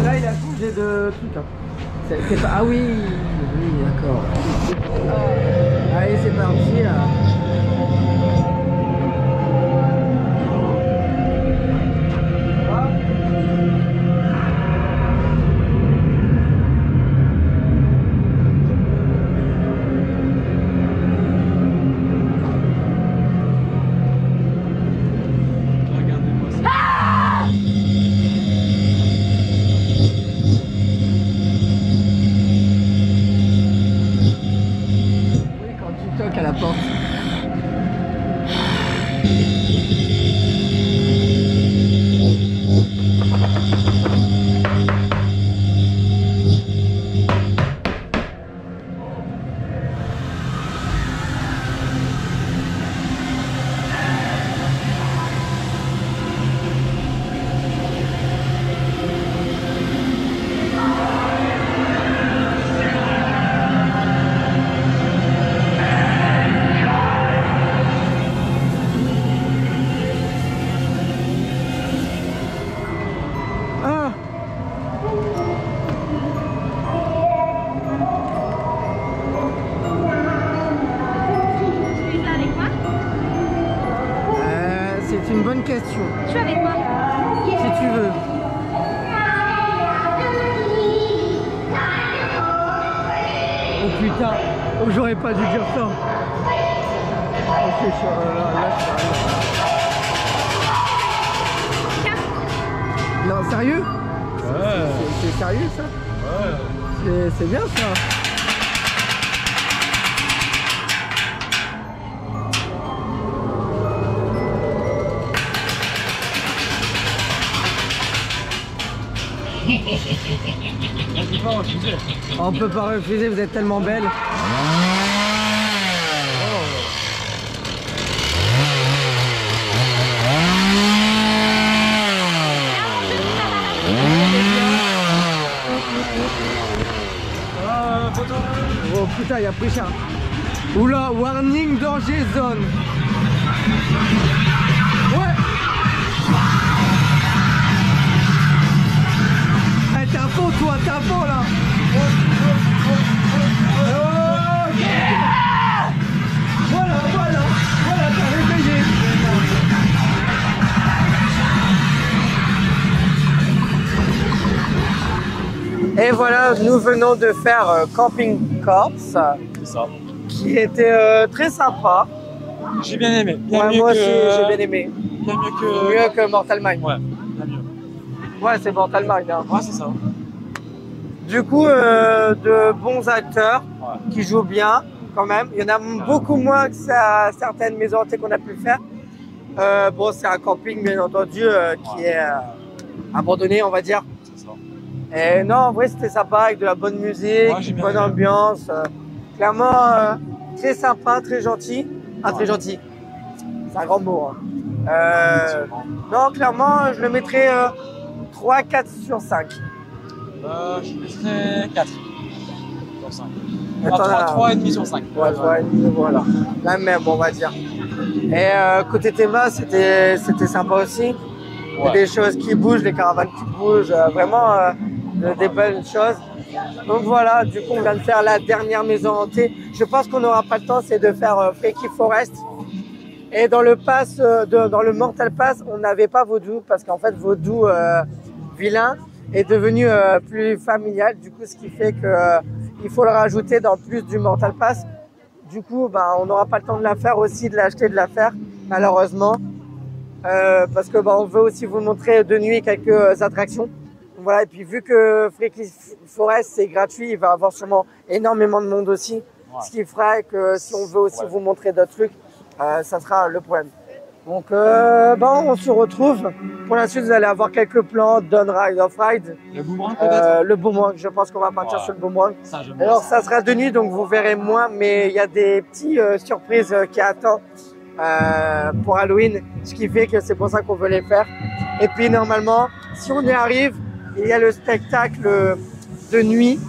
Là, il a bougé de trucs. Hein. C'est pas... Ah oui, oui, d'accord. Allez, c'est parti. Là. À la porte. C'est une bonne question. Je suis avec moi. Si tu veux. Oh putain, oh, j'aurais pas dû dire ça. Ok, je suis là, non, sérieux? Ouais. C'est sérieux ça? Ouais. C'est bien ça. On peut pas refuser, vous êtes tellement belle. Oh putain, il a pris cher. Oula, warning, danger zone. Ouais. Hey, t'es à fond toi, t'es à fond là. Oh, yeah. Voilà, t'as réveillé. Et voilà, nous venons de faire Camping Corps, C'est ça. qui était très sympa. J'ai bien aimé. Bien Ouais, mieux moi que... aussi, j'ai bien aimé. Bien mieux que... Mieux que Mortal Mind. Ouais, bien mieux. Ouais, c'est Mortal Mind. Hein. Ouais, c'est ça. Du coup, de bons acteurs Ouais. qui jouent bien quand même. Il y en a beaucoup moins que certaines maisons hantées qu'on a pu faire. Bon, c'est un camping, bien entendu, qui est abandonné, on va dire. C'est ça. Et non, en vrai, c'était sympa avec de la bonne musique, Ouais, j'ai une bien bonne aimé. ambiance. Clairement, très sympa, très gentil. Ah, très gentil. C'est un grand mot. Hein. Non, clairement, je le mettrais 3-4 sur 5. Je mettrais 4 sur 5. Attends, là. 3,5 sur 5. Ouais, 3,5, voilà. La même, on va dire. Et côté théma, c'était sympa aussi. Il y a des choses qui bougent, des caravanes qui bougent, vraiment des belles choses. Donc voilà, du coup, on vient de faire la dernière maison hantée. Je pense qu'on n'aura pas le temps, c'est de faire Freaky Forest. Et dans le pass, dans le Mortal Pass, on n'avait pas Vaudou, parce qu'en fait, Vaudou vilain est devenu plus familial. Du coup, ce qui fait que il faut le rajouter dans plus du Mortal Pass. Du coup, bah, on n'aura pas le temps de la faire aussi, de l'acheter, de la faire, malheureusement. parce que on veut aussi vous montrer de nuit quelques attractions. Voilà, et puis vu que Freaky Forest c'est gratuit, il va y avoir sûrement énormément de monde aussi, ce qui fera que si on veut aussi vous montrer d'autres trucs, ça sera le problème. Donc on se retrouve. Pour la suite, vous allez avoir quelques plans d'on-ride, off-ride. Le boomerang peut-être. Le boomerang, je pense qu'on va partir sur le boomerang. Ça, alors ça sera de nuit, donc vous verrez moins, mais il y a des petites surprises qui attendent pour Halloween, ce qui fait que c'est pour ça qu'on veut les faire. Et puis normalement, si on y arrive, il y a le spectacle de nuit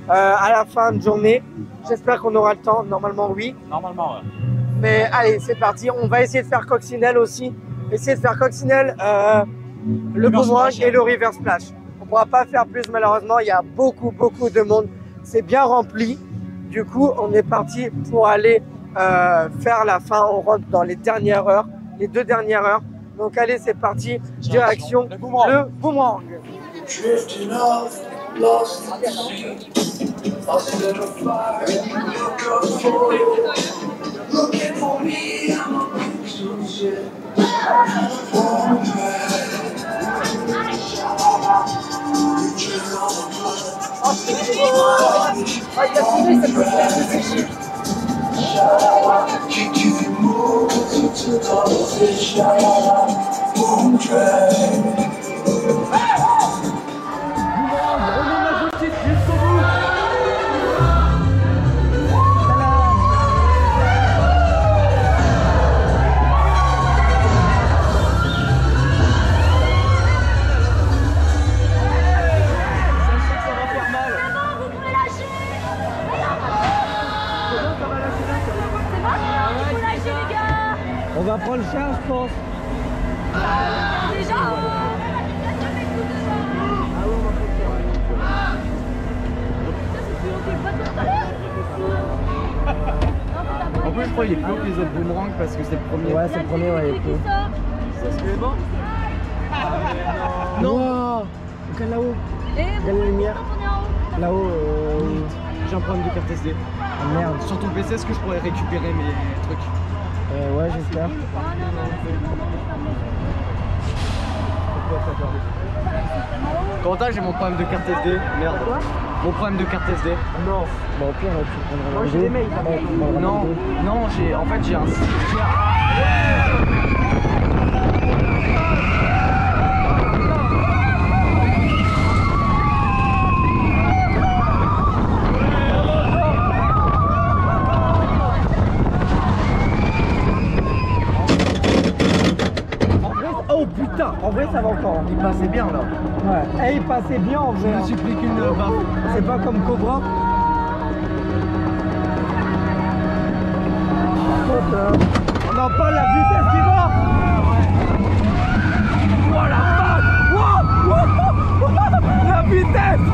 à la fin de journée. J'espère qu'on aura le temps. Normalement, oui. Normalement, ouais. Mais allez, c'est parti. On va essayer de faire Coccinelle aussi. Essayer de faire Coccinelle, le boomerang et le river splash. On ne pourra pas faire plus malheureusement. Il y a beaucoup de monde. C'est bien rempli. Du coup, on est parti pour aller faire la fin. On rentre dans les dernières heures, les 2 dernières heures. Donc allez, c'est parti. Direction le boomerang. Drifting off, lost at sea. Lost in a fire, look up for you. Looking for me, I'm a pixel ship. Won't On va prendre le chien, je pense. Déjà En plus, je crois qu'il est plus haut que les autres boomerangs parce que c'est le premier. Ouais, c'est le premier, ouais, il est plus haut. Ça se fait bon. Non. Regarde là-haut. Regarde la lumière. Là-haut, j'ai un problème de carte SD. Ah merde. Sur ton PC, est-ce que je pourrais récupérer mes trucs? Ouais, j'espère. Quentin, j'ai mon problème de carte SD. Merde. Mon problème de carte SD. Non. Bon, au pire, tu prendras Moi, j'ai des mails. Non, non, en fait, j'ai un. Oh putain, en vrai ça va encore. Il passait bien là. Ouais. Et il passait bien en vrai. Je me suis pris qu'une baffe. C'est pas comme Cobra. On n'a pas la vitesse qui va. Oh la vache. La vitesse.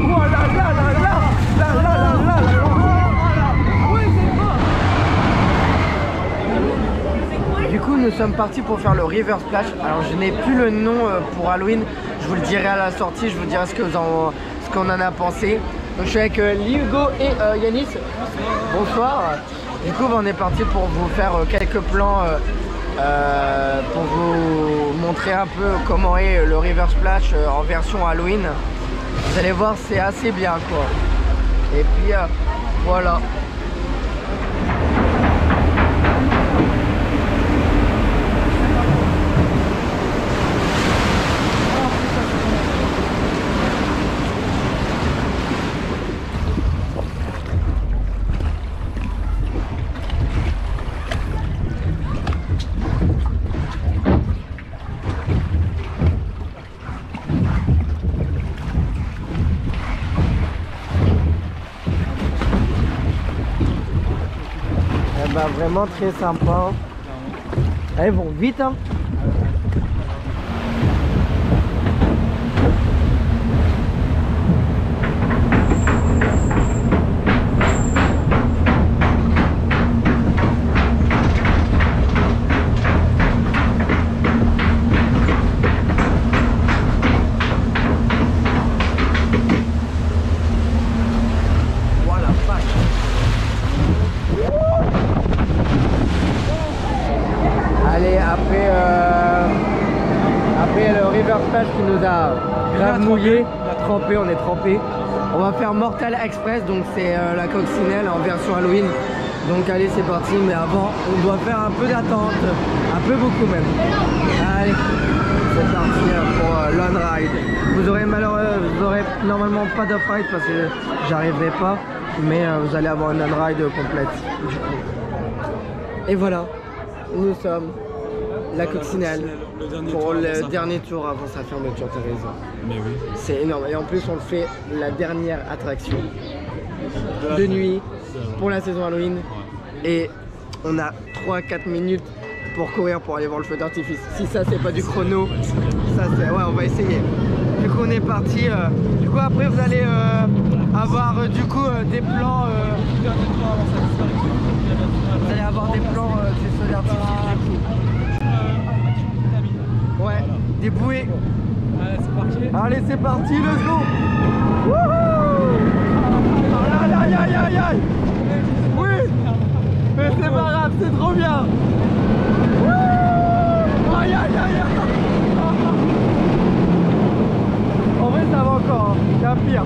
Oh là là là là. Là là là là là. Du coup, nous sommes partis pour faire le river splash. Alors, je n'ai plus le nom pour Halloween. Je vous le dirai à la sortie. Je vous dirai ce qu'on en a pensé. Donc, je suis avec Hugo et Yanis. Bonsoir. Du coup, on est parti pour vous faire quelques plans pour vous montrer un peu comment est le river splash en version Halloween. Vous allez voir, c'est assez bien, quoi. Et puis, voilà. Bah, vraiment très sympa. Elles vont vite, hein. Allez, après Express qui nous a grave mouillé, trempé, on est trempé. On va faire Mortal Express, donc c'est la coccinelle en version Halloween. Donc allez, c'est parti, mais avant, on doit faire un peu d'attente, un peu beaucoup même. Allez, c'est parti pour l'on ride. Vous aurez normalement pas d'off-ride parce que j'arriverai pas, mais vous allez avoir une on-ride complète. Du coup. Et voilà, nous sommes la coccinelle pour le dernier tour avant sa fermeture, t'as raison. Mais oui. C'est énorme. Et en plus, on le fait la dernière attraction de nuit pour la saison Halloween. Et on a 3-4 minutes pour courir pour aller voir le feu d'artifice. Si ça, c'est pas du chrono, ça c'est... Ouais, on va essayer. Du coup, on est parti. Du coup, après, vous allez avoir des plans... vous allez avoir des plans du feu d'artifice. Ouais, des bouées. Allez, c'est parti. Allez, c'est parti, let's go. Wouhou. Aïe, aïe, aïe, aïe, aïe. Oui, mais c'est pas grave, c'est trop bien. Wouh. Aïe, aïe, aïe, aïe. En vrai, ça va encore, hein. Il y a pire.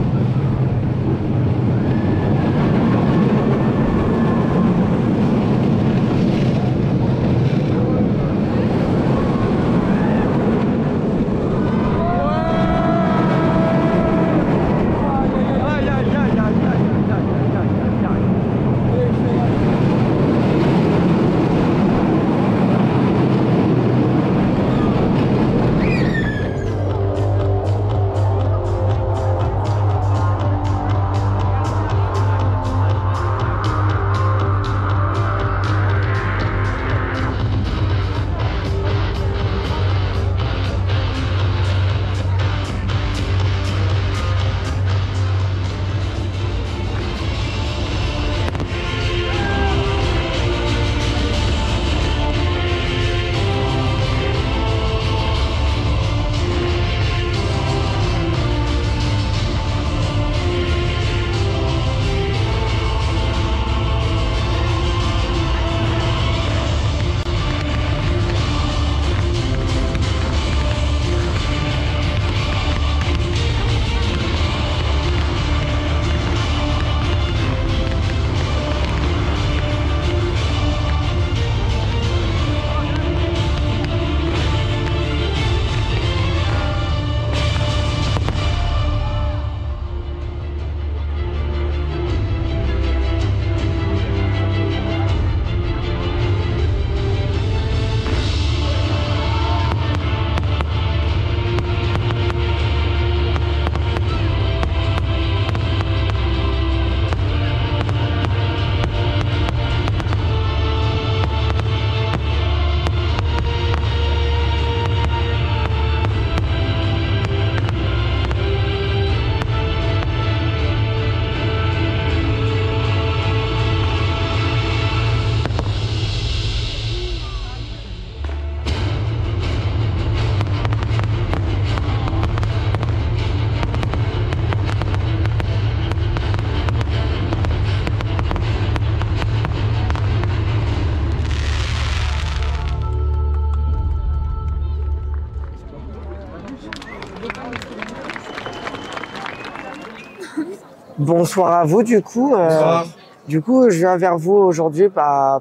Bonsoir à vous du coup. Bonsoir. Du coup, je viens vers vous aujourd'hui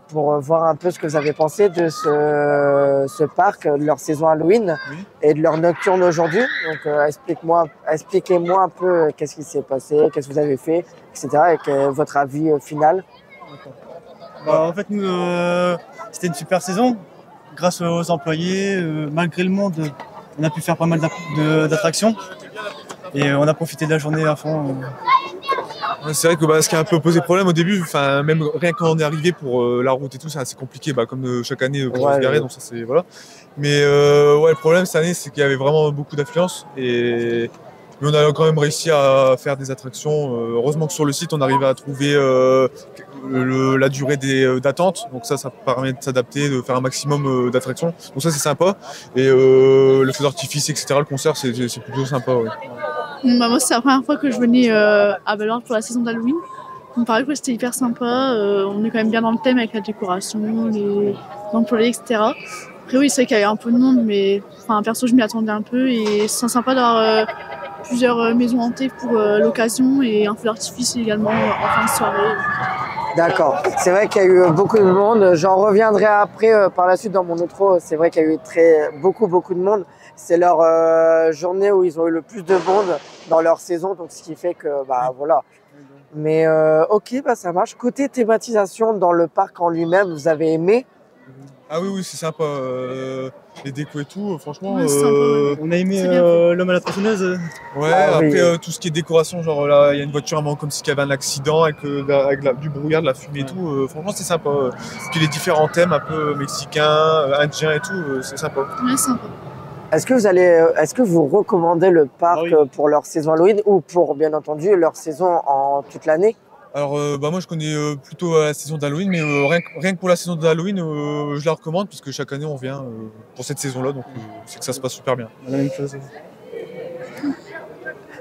pour voir un peu ce que vous avez pensé de ce parc, de leur saison Halloween et de leur nocturne aujourd'hui. Donc expliquez-moi un peu qu'est-ce qui s'est passé, qu'est-ce que vous avez fait, etc. et votre avis final. Bah, en fait, nous, c'était une super saison. Grâce aux employés, malgré le monde, on a pu faire pas mal d'attractions. Et on a profité de la journée à fond. C'est vrai que ce qui a un peu posé problème au début, même rien quand on est arrivé pour la route et tout, c'est assez compliqué, comme chaque année pour se garer, donc ça c'est voilà. Mais le problème cette année, c'est qu'il y avait vraiment beaucoup d'affluence mais on a quand même réussi à faire des attractions. Heureusement que sur le site, on arrivait à trouver la durée d'attente, donc ça permet de s'adapter, de faire un maximum d'attractions. Donc ça c'est sympa. Et le feu d'artifice, etc., le concert, c'est plutôt sympa. Ouais. Moi, c'est la première fois que je venais à Bellewaerde pour la saison d'Halloween. Il me paraît que c'était hyper sympa. On est quand même bien dans le thème avec la décoration, les employés, etc. Après oui, c'est vrai qu'il y a un peu de monde, mais enfin, perso je m'y attendais un peu et c'est sympa d'avoir plusieurs maisons hantées pour l'occasion et un feu d'artifice également en fin de soirée. D'accord. C'est vrai qu'il y a eu beaucoup de monde. J'en reviendrai après par la suite dans mon outro. C'est vrai qu'il y a eu beaucoup de monde. C'est leur journée où ils ont eu le plus de monde dans leur saison, donc ce qui fait que bah voilà. Mais ok, bah ça marche. Côté thématisation dans le parc en lui-même, vous avez aimé? Ah oui, c'est sympa. Les décos et tout, franchement. Ouais, c'est sympa, ouais. On a aimé C'est bien l'homme à la tronçonneuse. Ouais, Ah, après oui. tout ce qui est décoration, genre là, il y a une voiture vraiment comme s'il y avait un accident avec, du brouillard, de la fumée et tout. Franchement, c'est sympa. Puis les différents thèmes un peu mexicains, indiens et tout, c'est sympa. Ouais, sympa. Est-ce que vous recommandez le parc pour leur saison Halloween ou pour bien entendu leur saison en toute l'année? Alors, bah moi je connais plutôt la saison d'Halloween, mais rien que pour la saison d'Halloween, je la recommande parce que chaque année on vient pour cette saison-là, donc c'est que ça se passe super bien. La même chose.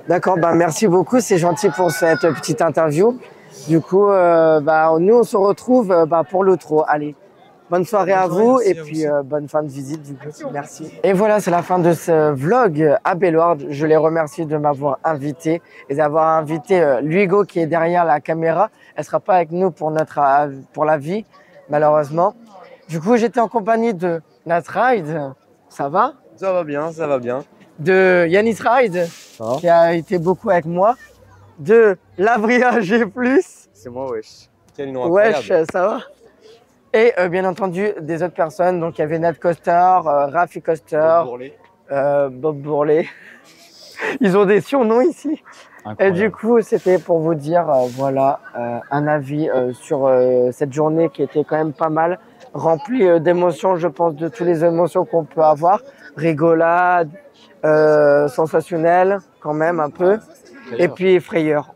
D'accord, bah merci beaucoup, c'est gentil pour cette petite interview. Du coup, nous on se retrouve pour l'outro. Allez, bonne soirée à vous et puis bonne fin de visite du coup. Merci. Et voilà, c'est la fin de ce vlog à Bellewaerde. Je les remercie de m'avoir invité et d'avoir invité Luigo qui est derrière la caméra. Elle sera pas avec nous pour la vie, malheureusement. Du coup, j'étais en compagnie de Nat Ride. Ça va? Ça va bien, ça va bien. De Yanis Ride, qui a été beaucoup avec moi. De Labria G+. C'est moi, wesh. Quel nom incroyable. Wesh, ça va? Et bien entendu, des autres personnes. Donc, il y avait Nat Coster, Rafi Coster, Bob Bourlet. Ils ont des surnoms ici. Incroyable. Et du coup, c'était pour vous dire, un avis sur cette journée qui était quand même pas mal, remplie d'émotions, je pense, de toutes les émotions qu'on peut avoir. Rigolade, sensationnelle, quand même, un peu. Et puis frayeur,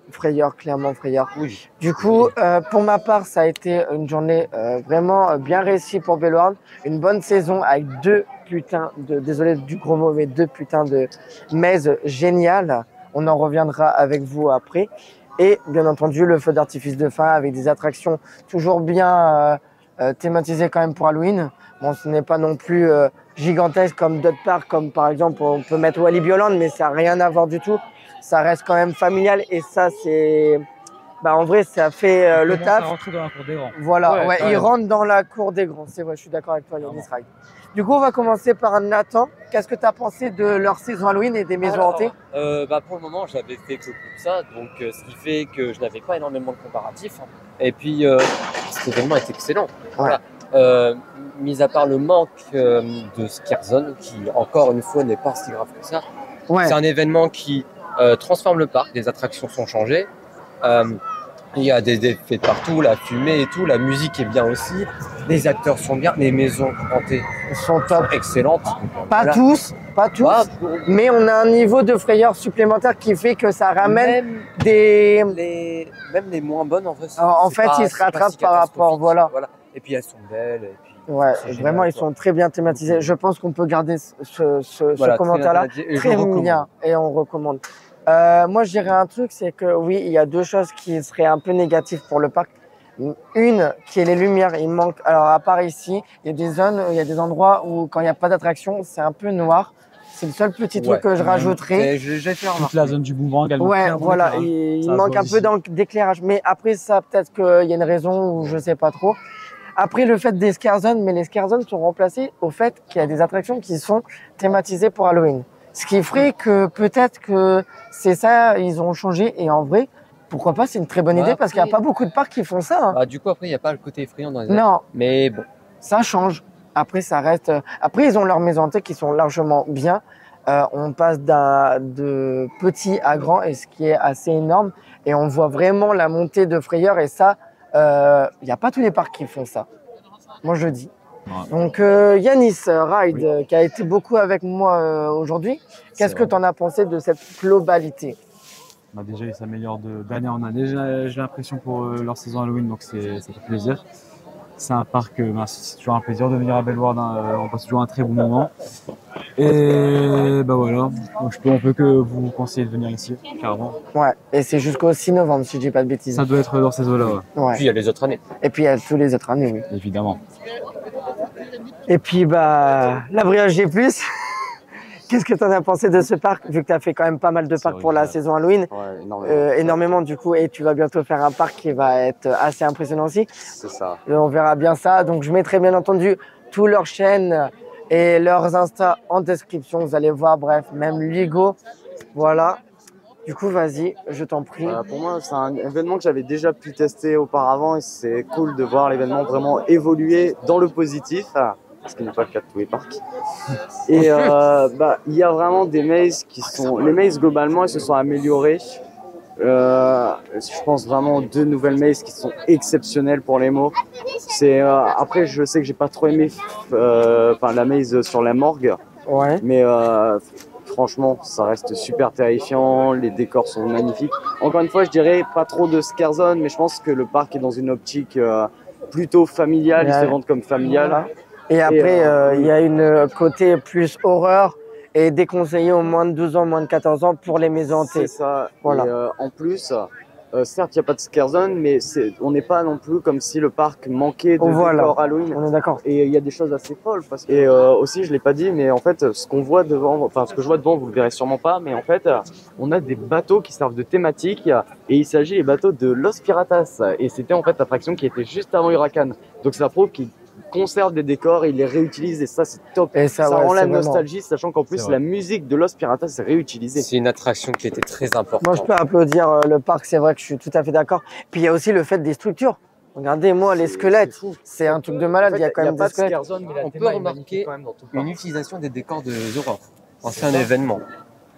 clairement frayeur. Oui. Du coup, pour ma part, ça a été une journée vraiment bien réussie pour Bellewaerde. Une bonne saison avec deux putains de maises géniales. On en reviendra avec vous après. Et bien entendu, le feu d'artifice de fin avec des attractions toujours bien thématisées quand même pour Halloween. Bon, ce n'est pas non plus gigantesque comme d'autres parcs, comme par exemple, on peut mettre Walibi Holland, mais ça n'a rien à voir du tout. Ça reste quand même familial et ça, c'est... en vrai, ça fait le taf. Ça rentre dans la cour des grands. Voilà, il rentre dans la cour des grands. C'est vrai, je suis d'accord avec toi, Yanis Ride. Du coup, on va commencer par Nathan. Qu'est-ce que tu as pensé de leur saison Halloween et des maisons hantées? Pour le moment, j'avais fait que ça, donc ce qui fait que je n'avais pas énormément de comparatifs. Et puis, cet événement est excellent. Ouais. Voilà. Mis à part le manque de Scarzone, qui encore une fois n'est pas si grave que ça. Ouais. C'est un événement qui transforme le parc, les attractions sont changées. Il y a des effets de partout, la fumée et tout, la musique est bien aussi, les acteurs sont bien, les maisons hantées sont top, excellentes. Pas tous, mais on a un niveau de frayeur supplémentaire qui fait que ça ramène même les moins bonnes en vrai. En fait, ils se rattrapent par rapport, voilà. Et puis elles sont belles. Et puis ouais, vraiment, ils sont très bien thématisés. Je pense qu'on peut garder ce commentaire-là très bien et on recommande. Moi, je dirais un truc, c'est que oui, il y a deux choses qui seraient un peu négatives pour le parc. Une, qui est les lumières. Il manque. Alors, à part ici, il y a des zones, il y a des endroits où, quand il n'y a pas d'attraction, c'est un peu noir. C'est le seul petit truc que je rajouterais. J'ai fait remarquer. Toute la zone du boomerang, elle ouais, voilà. Il manque un peu d'éclairage. Mais après ça, peut-être qu'il y a une raison ou je sais pas trop. Après, le fait des scare zones, mais les scare zones sont remplacées au fait qu'il y a des attractions qui sont thématisées pour Halloween. Ce qui ferait que peut-être que c'est ça, ils ont changé. Et en vrai, pourquoi pas, c'est une très bonne idée parce qu'il n'y a pas beaucoup de parcs qui font ça. Hein. Du coup, après, il n'y a pas le côté effrayant dans les non. Mais bon. Ça change. Après, ça reste. Après, ils ont leurs maisons hantées qui sont largement bien. On passe de petit à grand, et ce qui est assez énorme. Et on voit vraiment la montée de frayeur. Et ça, il n'y a pas tous les parcs qui font ça. Moi, je le dis. Ouais. Donc, Yanis Ride, qui a été beaucoup avec moi aujourd'hui, qu'est-ce que tu en as pensé de cette globalité? Déjà, ils s'améliorent d'année en année. J'ai l'impression pour leur saison Halloween, donc ça fait plaisir. C'est un parc, c'est toujours un plaisir de venir à Bellewaerde. On passe toujours un très bon moment. Et voilà, donc on peut que vous conseiller de venir ici, carrément. Ouais, et c'est jusqu'au 6 novembre, si je dis pas de bêtises. Ça doit être dans ces eaux-là, ouais. Ouais. Puis il y a les autres années. Et puis il y a tous les autres années, oui. Évidemment. Et puis, bah, la Brioche G+. Qu'est-ce que tu en as pensé de ce parc, vu que tu as fait quand même pas mal de parcs pour la saison Halloween? Ouais, énormément. Énormément du coup, et tu vas bientôt faire un parc qui va être assez impressionnant aussi. C'est ça. On verra bien ça. Donc je mettrai bien entendu tous leurs chaînes et leurs Insta en description. Vous allez voir, bref, même Ligo. Voilà. Du coup, vas-y, je t'en prie. Pour moi, c'est un événement que j'avais déjà pu tester auparavant et c'est cool de voir l'événement vraiment évoluer dans le positif. Ce qui n'est pas le cas de tous les parcs. Et il y a vraiment des mazes qui sont... Les mazes, globalement, elles se sont améliorées. Je pense vraiment 2 nouvelles mazes qui sont exceptionnelles pour les mots. Après, je sais que j'ai pas trop aimé la maze sur la morgue. Ouais. Mais franchement, ça reste super terrifiant. Les décors sont magnifiques. Encore une fois, je dirais pas trop de scare zone, mais je pense que le parc est dans une optique plutôt familiale. Ils se vendent comme familial. Voilà. Et après, il y a une côté plus horreur et déconseillé aux moins de 12 ans, moins de 14 ans pour les maisons hantées. C'est ça. Voilà. Et, en plus, certes, il n'y a pas de scare zone, mais on n'est pas non plus comme si le parc manquait de décors Halloween. On est d'accord. Et il y a des choses assez folles. Et aussi, je ne l'ai pas dit, mais en fait, ce qu'on voit devant, enfin, ce que je vois devant, vous ne le verrez sûrement pas, mais en fait, on a des bateaux qui servent de thématique et il s'agit des bateaux de Los Piratas. Et c'était en fait l'attraction qui était juste avant Huracan. Donc ça prouve qu'ils conservent des décors, ils les réutilisent et ça c'est top. Et ça ouais, rend la vraiment... nostalgie, sachant qu'en plus la musique de Los Piratas est réutilisée. C'est une attraction qui était très importante. Moi je peux applaudir le parc, c'est vrai que je suis tout à fait d'accord. Puis il y a aussi le fait des structures. Regardez-moi les squelettes, c'est un truc de malade, il y a quand même des squelettes. On peut remarquer une utilisation des décors de The Rock, ancien événement,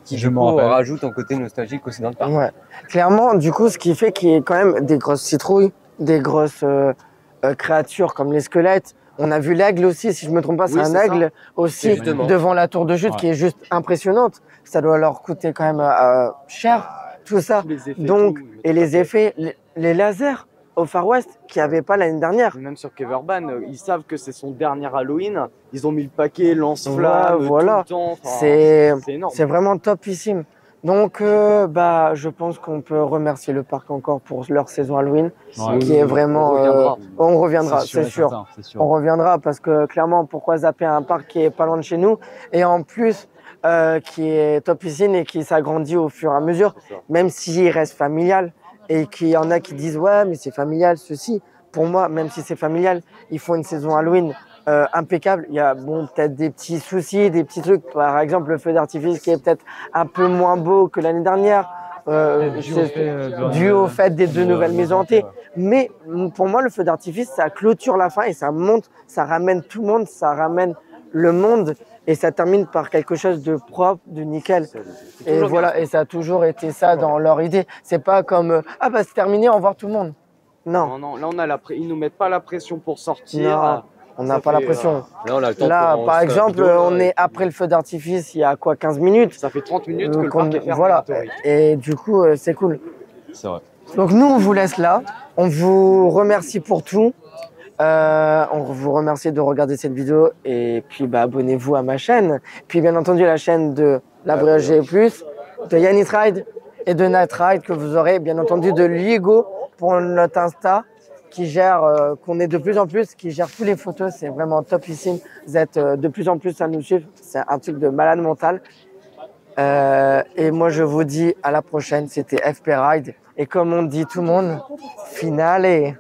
qui du coup rajoute un côté nostalgique aussi dans le parc. Ouais. Clairement, du coup, ce qui fait qu'il y ait quand même des grosses citrouilles, des grosses créatures comme les squelettes. On a vu l'aigle aussi, si je me trompe pas, c'est un aigle aussi devant la tour de chute qui est juste impressionnante. Ça doit leur coûter quand même cher, tout ça. Donc, et les effets, les lasers au Far West qu'il n'y avait pas l'année dernière. Même sur Keverban, ils savent que c'est son dernier Halloween. Ils ont mis le paquet lance-flamme tout le temps. Enfin, c'est énorme. C'est vraiment topissime. Donc, je pense qu'on peut remercier le parc encore pour leur saison Halloween, qui est vraiment... On reviendra, c'est sûr. On reviendra parce que clairement, pourquoi zapper un parc qui est pas loin de chez nous et en plus, qui est topissime et qui s'agrandit au fur et à mesure, même s'il reste familial et qu'il y en a qui disent « Ouais, mais c'est familial, ceci ». Pour moi, même si c'est familial, il faut une saison Halloween impeccable. Il y a peut-être des petits soucis, des petits trucs. Par exemple, le feu d'artifice qui est peut-être un peu moins beau que l'année dernière, dû au fait des 2 nouvelles maisons hantées. Mais pour moi, le feu d'artifice, ça clôture la fin et ça monte, ça ramène tout le monde, ça ramène le monde et ça termine par quelque chose de propre, de nickel. Et voilà, et ça a toujours été ça dans leur idée. C'est pas comme ah bah c'est terminé, au revoir tout le monde. Non. Non, là on a ils nous mettent pas la pression pour sortir. Non. On n'a pas la pression. Là, par exemple, on est après le feu d'artifice, il y a quoi, 15 minutes. Ça fait 30 minutes que le parc est fermé. Voilà, et du coup, c'est cool. C'est vrai. Donc nous, on vous laisse là. On vous remercie pour tout. On vous remercie de regarder cette vidéo. Et puis, abonnez-vous à ma chaîne. Puis, bien entendu, la chaîne de La Brioche G+, de Yanis Ride et de Nat Ride, que vous aurez, bien entendu, de Ligo pour notre Insta, qui gère, qu'on est de plus en plus, qui gère toutes les photos, c'est vraiment topissime. Vous êtes de plus en plus à nous suivre, c'est un truc de malade mental. Et moi, je vous dis à la prochaine, c'était FP Ride. Et comme on dit tout le monde, finale.